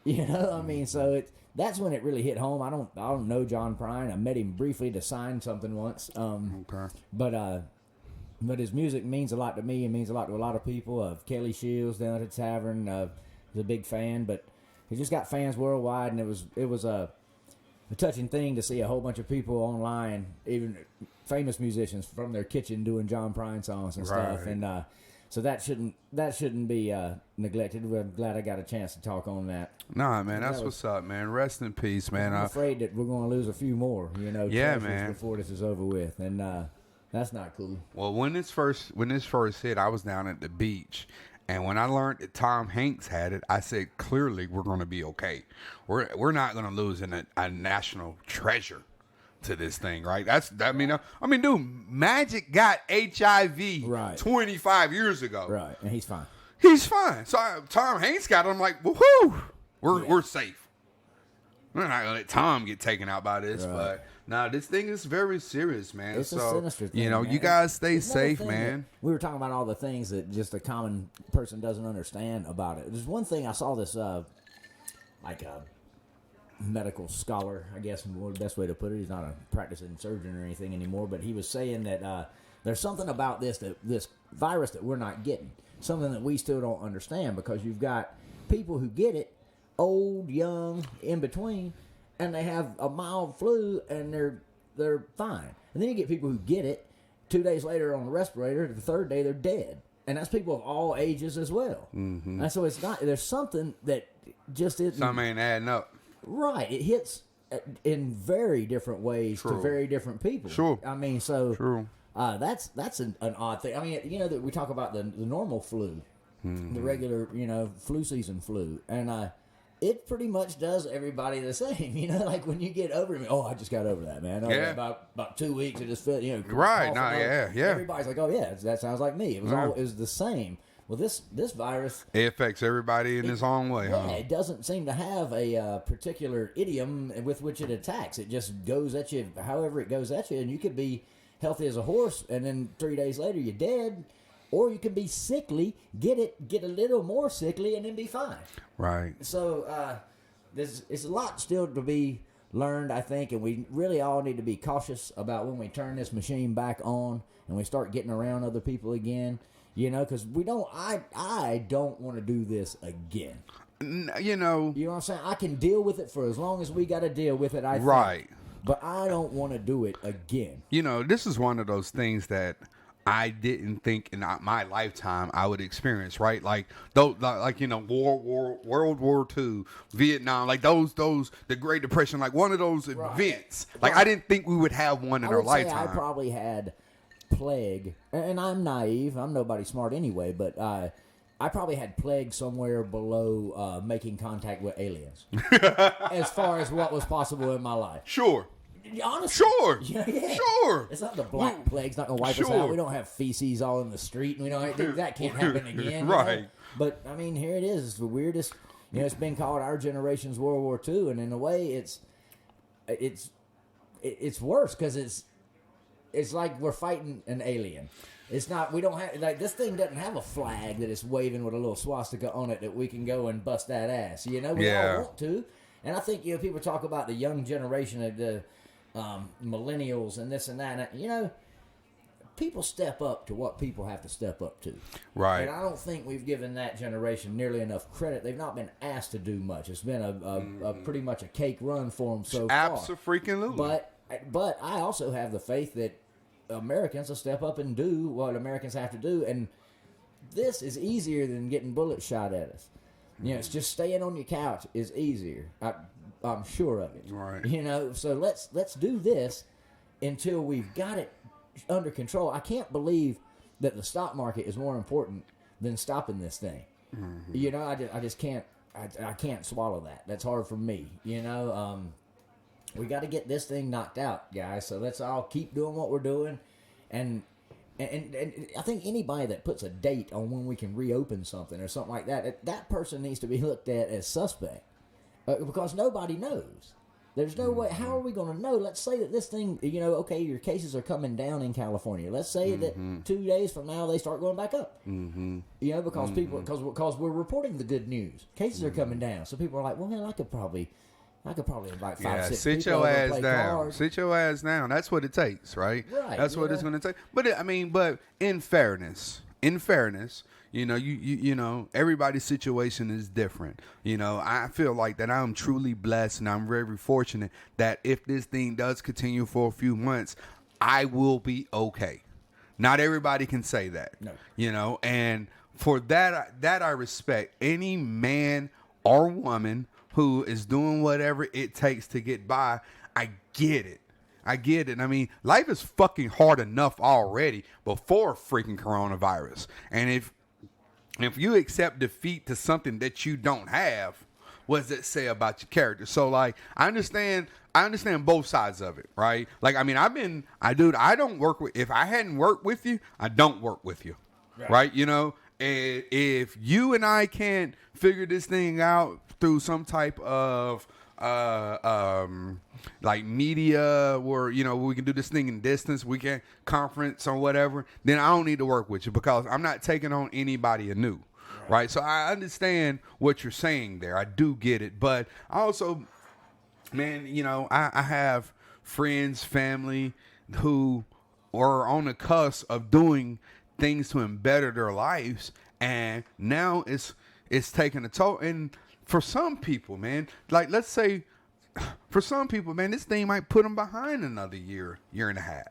You know, I mean, so that's when it really hit home. I don't know John Prine. I met him briefly to sign something once. okay. But his music means a lot to me and means a lot to a lot of people. Kelly Shields down at the tavern was a big fan, but he just got fans worldwide, and it was a touching thing to see a whole bunch of people online, even famous musicians from their kitchen doing John Prine songs and stuff, and so that shouldn't be neglected. I'm glad I got a chance to talk on that. Nah, man, that's what's up, man. Rest in peace, man. I'm afraid that we're going to lose a few more, Yeah, man. before this is over with, and that's not cool. Well, when this first hit, I was down at the beach, and when I learned that Tom Hanks had it, I said clearly we're going to be okay. We're not going to lose a national treasure to this thing, right? I mean, dude, Magic got HIV 25 years ago, right? And he's fine. He's fine. So Tom Hanks got it. I'm like, woohoo, we're safe. We're not gonna let Tom get taken out by this, but no, this thing is very serious, man. It's a sinister thing, man. You guys stay safe, man. We were talking about all the things that just a common person doesn't understand about it. There's one thing I saw this, like a medical scholar, I guess, the best way to put it. He's not a practicing surgeon or anything anymore, but he was saying that there's something about this virus that we're not getting, something that we still don't understand, because you've got people who get it, old, young, in between, and they have a mild flu and they're fine. And then you get people who get it 2 days later on the respirator, the third day they're dead. And that's people of all ages as well. Mm-hmm. And so there's something that just isn't. Something ain't adding up. Right. It hits in very different ways to very different people. Sure. I mean, so True. That's an odd thing. I mean, that we talk about the normal flu, the regular, flu season flu. And it pretty much does everybody the same. Like when you get over it, I just got over that, man. About 2 weeks, it just felt, Right. No, yeah. Everybody's like, oh, yeah, that sounds like me. It was the same. Well, this virus, it affects everybody in its own way, huh? Yeah, it doesn't seem to have a particular idiom with which it attacks. It just goes at you however it goes at you, and you could be healthy as a horse, and then 3 days later you're dead, or you could be sickly, get a little more sickly, and then be fine. Right. So it's a lot still to be learned, I think, and we really all need to be cautious about when we turn this machine back on and we start getting around other people again. Because I don't want to do this again. You know what I'm saying? I can deal with it for as long as we got to deal with it, I think. Right. But I don't want to do it again. This is one of those things that I didn't think in my lifetime I would experience, right? Like World War II, Vietnam, like those the Great Depression, like one of those events. Like I didn't think we would have one in our lifetime. I probably had plague, and I'm naive. I'm nobody smart anyway, but I I probably had plague somewhere below making contact with aliens, as far as what was possible in my life. Sure. Honestly, Sure. Yeah. Sure. It's not the black plague's not gonna wipe us out. We don't have feces all in the street, and we don't. That can't happen again, right? You know? But I mean, here it is. It's the weirdest. It's been called our generation's World War II, and in a way, it's worse because it's like we're fighting an alien. It's not. We don't have this thing doesn't have a flag that is waving with a little swastika on it that we can go and bust that ass. We all want to, and I think people talk about the young generation of the millennials and this and that. And, people step up to what people have to step up to. Right. And I don't think we've given that generation nearly enough credit. They've not been asked to do much. It's been a pretty much a cake run for them so far. Abso-freaking-lutely. But I also have the faith that Americans will step up and do what Americans have to do. And this is easier than getting bullets shot at us. It's just staying on your couch is easier. I'm sure of it. Right. So let's do this until we've got it under control. I can't believe that the stock market is more important than stopping this thing. I just can't. I can't swallow that. That's hard for me. We got to get this thing knocked out, guys. So let's all keep doing what we're doing, and I think anybody that puts a date on when we can reopen something or something like that person needs to be looked at as suspect, because nobody knows. There's no way. How are we going to know? Let's say that this thing, okay, your cases are coming down in California. Let's say that 2 days from now they start going back up. Because people, because we're reporting the good news. Cases are coming down, so people are like, well, I could probably invite 5-6 sit people your over ass to play down. cards. Sit your ass down. That's what it takes, right? Right. That's what it's going to take. But but in fairness, everybody's situation is different. I feel like that I'm truly blessed, and I'm very fortunate that if this thing does continue for a few months, I will be okay. Not everybody can say that. No. And for that I respect any man or woman who is doing whatever it takes to get by. I get it. I mean, life is fucking hard enough already before freaking coronavirus. And if you accept defeat to something that you don't have, what does it say about your character? So, like, I understand both sides of it, right? Like, I mean, I don't work with, if I hadn't worked with you, I don't work with you, right? And if you and I can't figure this thing out through some type of like media where we can do this thing in distance, we can conference or whatever, then I don't need to work with you because I'm not taking on anybody anew, right? So I understand what you're saying there. I do get it, but I also, man, I have friends, family who are on the cusp of doing things to better their lives, and now it's taking a toll. And for some people, man, like let's say, for some people, man, this thing might put them behind another year and a half.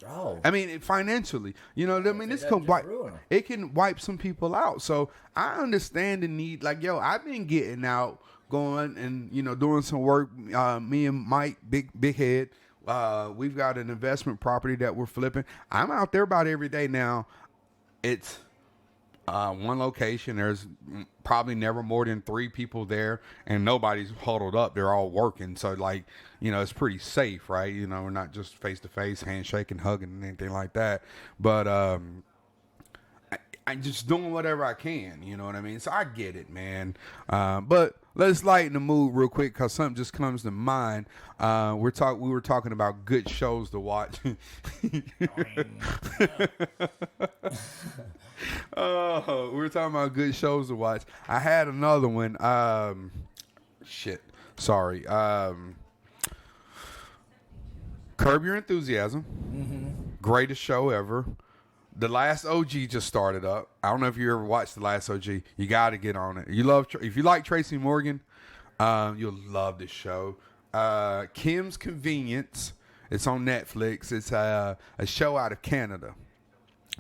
Oh, I mean, financially, this can wipe some people out. So I understand the need. Like, I've been getting out, going and doing some work. Me and Mike, Big Head, we've got an investment property that we're flipping. I'm out there about every day now. It's one location. There's probably never more than 3 people there, and nobody's huddled up. They're all working. So, like, it's pretty safe, right? We're not just face to face, handshaking, hugging, and anything like that. But I'm just doing whatever I can. You know what I mean? So I get it, man. But let's lighten the mood real quick because something just comes to mind. We were talking about good shows to watch. Oh, we were talking about good shows to watch. I had another one. Sorry. Curb Your Enthusiasm. Greatest show ever. The Last OG just started up. I don't know if you ever watched The Last OG. You got to get on it. If you like Tracy Morgan, you'll love this show. Kim's Convenience. It's on Netflix. It's a show out of Canada.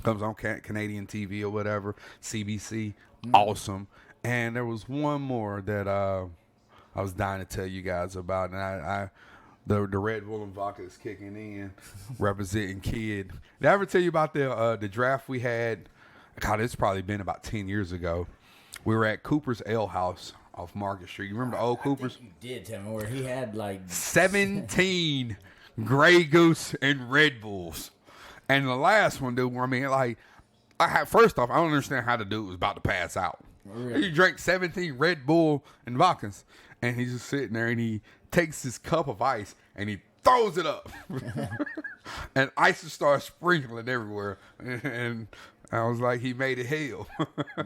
Comes on Canadian TV or whatever. CBC. Awesome. And there was one more that I was dying to tell you guys about. And the Red Bull and vodka is kicking in, representing Kid. Did I ever tell you about the draft we had? God, it's probably been about 10 years ago. We were at Cooper's Ale House off Market Street. You remember the old Cooper's? You did tell me where he had like 17 Grey Goose and Red Bulls. And the last one, dude, I mean, like, first off, I don't understand how the dude was about to pass out. Really? He drank 17 Red Bull and vodkas, and he's just sitting there, and he takes his cup of ice, and he throws it up. And ice just starts sprinkling everywhere. And I was like, he made it hell.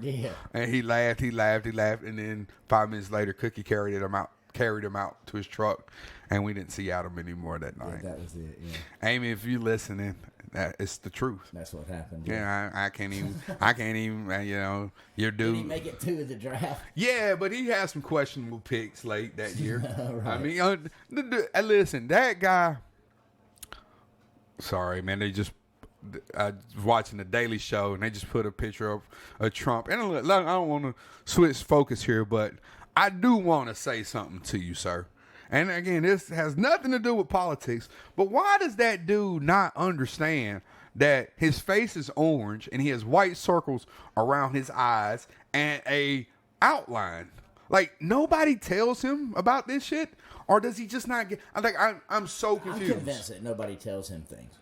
Yeah. And he laughed. And then 5 minutes later, Cookie carried him out to his truck, and we didn't see Adam anymore that night. Yeah, that was it. Yeah. Amy, if you listening, it's the truth. That's what happened. Yeah, I can't even, you know, your dude. Did he make it to the draft? Yeah, but he had some questionable picks late that year. Right. I mean, listen, that guy. Sorry, man. They just I was watching the Daily Show, and they just put a picture of Trump. And I don't want to switch focus here, but I do want to say something to you, sir. And again, this has nothing to do with politics, but why does that dude not understand that his face is orange and he has white circles around his eyes and a outline? Like, nobody tells him about this shit, or does he just not get? I'm so confused. I'm convinced that nobody tells him things.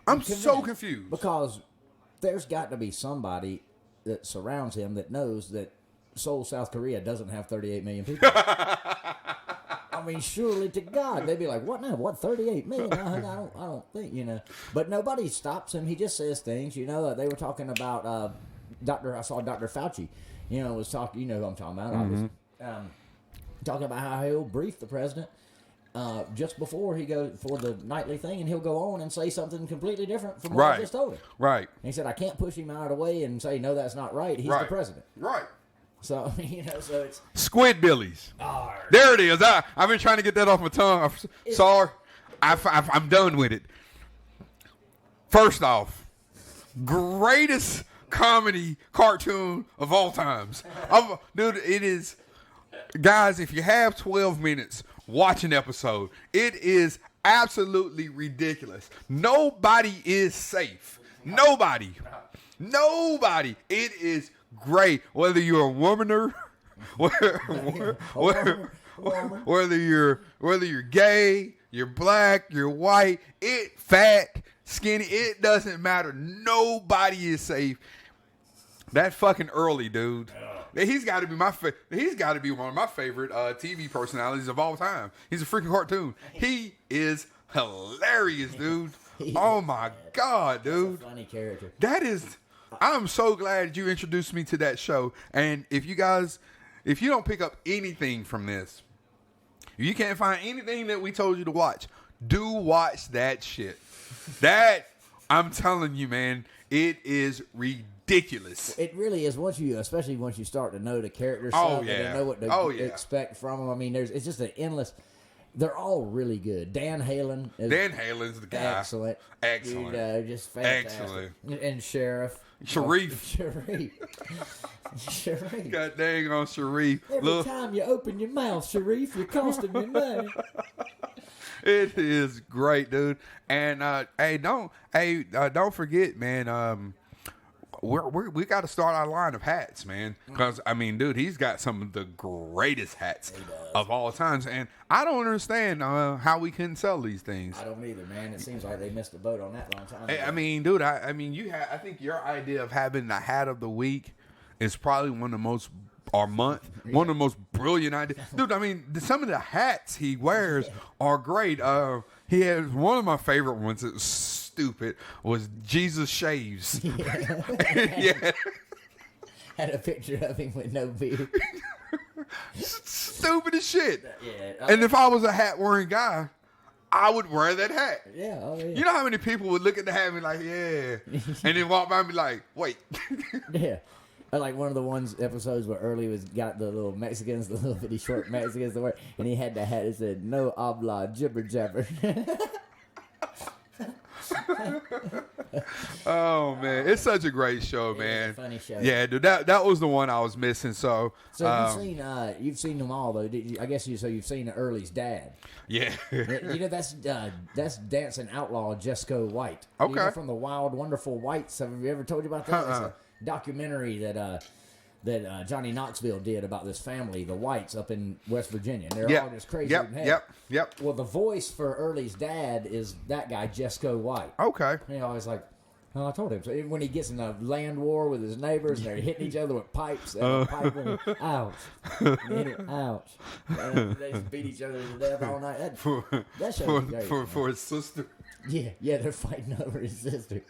I'm so confused because there's got to be somebody that surrounds him that knows that Seoul, South Korea doesn't have 38 million people. I mean, surely to God, they'd be like, "What now? What 38 million? I don't think, you know." But nobody stops him. He just says things, you know. They were talking about I saw Dr. Fauci, you know, was talking. You know who I'm talking about? Mm-hmm. Talking about how he'll brief the president just before he goes for the nightly thing, and he'll go on and say something completely different from what I just told him. Right. And he said, "I can't push him out of the way and say no, that's not right. He's the president." Right. So, you know, so it's Squidbillies. There it is. I've been trying to get that off my tongue. I'm sorry. I'm done with it. First off, greatest comedy cartoon of all times. Dude, it is. Guys, if you have 12 minutes, watch an episode. It is absolutely ridiculous. Nobody is safe. Nobody. It is great. Whether you're a womaner, whether you're gay, you're black, you're white, fat, skinny, it doesn't matter. Nobody is safe. That fucking Early, dude. He's got to be he's got to be one of my favorite TV personalities of all time. He's a freaking cartoon. He is hilarious, dude. Oh my God, dude. a funny character. That is. I'm so glad you introduced me to that show. And if you don't pick up anything from this, if you can't find anything that we told you to watch, do watch that shit. That, I'm telling you, man, it is ridiculous. It really is. Especially once you start to know the characters, oh yeah, and know what to expect from them. I mean, it's just an endless. They're all really good. Dan Halen's the guy. Excellent. Just fantastic. Excellent. And Sharif. God dang on Sharif. Every time you open your mouth, Sharif, you're costing me money. It is great, dude. And don't forget, man. We got to start our line of hats, man. Because I mean, dude, he's got some of the greatest hats of all times, and I don't understand how we couldn't sell these things. I don't either, man. It seems like they missed the boat on that long time ago. I mean, dude, I think your idea of having the hat of the week is probably one of the most. One of the most brilliant ideas. Dude, I mean, some of the hats he wears are great. He has one of my favorite ones that was stupid was Jesus Shaves. Yeah. Had a picture of him with no beard. Stupid as shit. Yeah. And if I was a hat wearing guy, I would wear that hat. Yeah, oh yeah. You know how many people would look at the hat and be like, yeah. And then walk by and be like, wait. Yeah. Like one of the episodes where Early got the little Mexicans, the little bitty short Mexicans to wear, and he had the hat that said "No habla jibber jabber." Oh man, it's such a great show, man. It's a funny show. Yeah, dude, that was the one I was missing. So you've seen them all though. I guess you've seen Early's dad. Yeah. You know that's dancing outlaw Jesco White. Okay. You know, from the Wild Wonderful Whites. Have you ever told you about that? It's a documentary that that Johnny Knoxville did about this family, the Whites up in West Virginia. And they're all just crazy. Yep. Well, the voice for Early's dad is that guy, Jesco White. Okay. And he always like, oh, I told him. So when he gets in a land war with his neighbors and they're hitting each other with pipes, and ouch. Ouch. And they just beat each other to death all night. That show's great. For his sister. Yeah, they're fighting over his sister.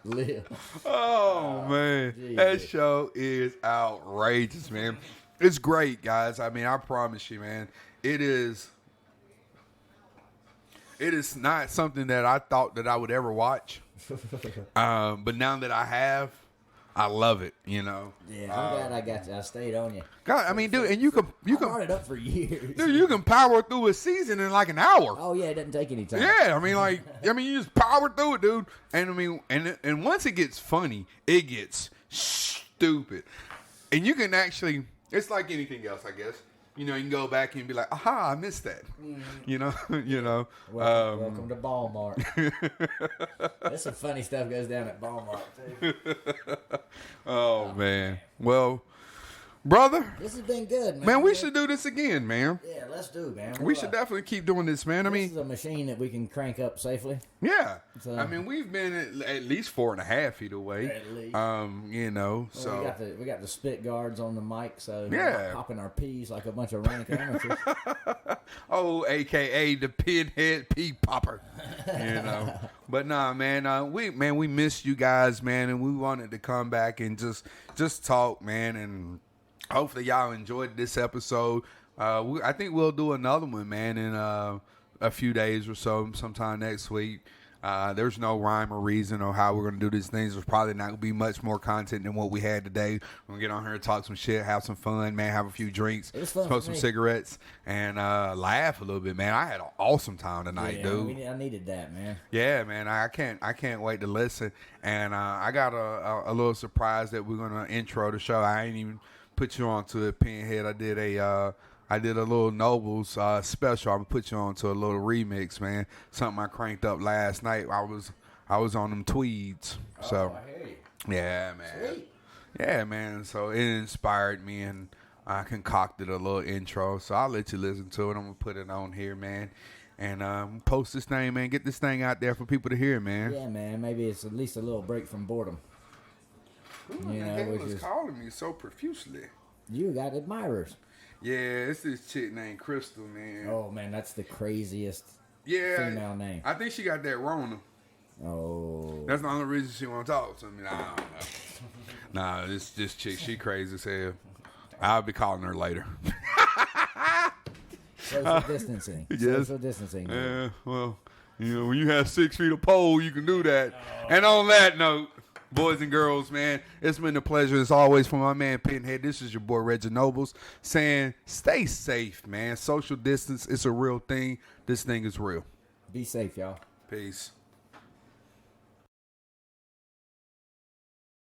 Liv. Oh, man. Geez. That show is outrageous, man. It's great, guys. I mean, I promise you, man. It is not something that I thought that I would ever watch. But now that I have, I love it, you know. Yeah, I'm glad I stayed on you. God, I mean, dude, and you can brought it up for years. Dude, you can power through a season in like an hour. Oh yeah, it doesn't take any time. Yeah, I mean, you just power through it, dude. And I mean, and once it gets funny, it gets stupid. And you can actually, it's like anything else, I guess. You know, you can go back and be like, aha, I missed that. You know. Welcome to Walmart. There's some funny stuff goes down at Walmart too. Oh man. Well, brother, this has been good, man. Man, we should do this again, man. Yeah, let's do, man. We should definitely keep doing this, man. I mean, this is a machine that we can crank up safely. Yeah. So, I mean, we've been at least 4.5 either way. At least. You know, well, so we got the spit guards on the mic, so yeah, we're not popping our peas like a bunch of rank amateurs. Oh, AKA the Pinhead pea popper. You know. But nah, man, we missed you guys, man, and we wanted to come back and just talk, man, and hopefully y'all enjoyed this episode. I think we'll do another one, man, in a few days or so, sometime next week. There's no rhyme or reason or how we're going to do these things. There's probably not going to be much more content than what we had today. We're going to get on here and talk some shit, have some fun, man, have a few drinks, smoke some cigarettes, and laugh a little bit, man. I had an awesome time tonight, dude. I needed that, man. Yeah, man. I can't wait to listen. And I got a little surprise that we're going to intro the show. I ain't even put you on to it, Pinhead. I did a little Nobles special. I'm gonna put you on to a little remix, man. Something I cranked up last night. I was on them tweeds. So I hear you. yeah, man. Sweet. Yeah, man. So it inspired me, and I concocted a little intro. So I'll let you listen to it. I'm gonna put it on here, man, and post this thing, man. Get this thing out there for people to hear, man. Yeah, man. Maybe it's at least a little break from boredom. Ooh, you know, was calling me so profusely. You got admirers. Yeah, it's this chick named Crystal, man. Oh, man, that's the craziest female name. I think she got that Rona. Oh. That's the only reason she want to talk to me. I don't know. Nah, this chick, she crazy as hell. I'll be calling her later. Social distancing. Yes. Social distancing. Yeah, well, you know, when you have 6 feet of pole, you can do that. Oh. And on that note, boys and girls, man, it's been a pleasure as always for my man Pinhead. This is your boy Reggie Nobles saying stay safe, man. Social distance is a real thing. This thing is real. Be safe, y'all. Peace.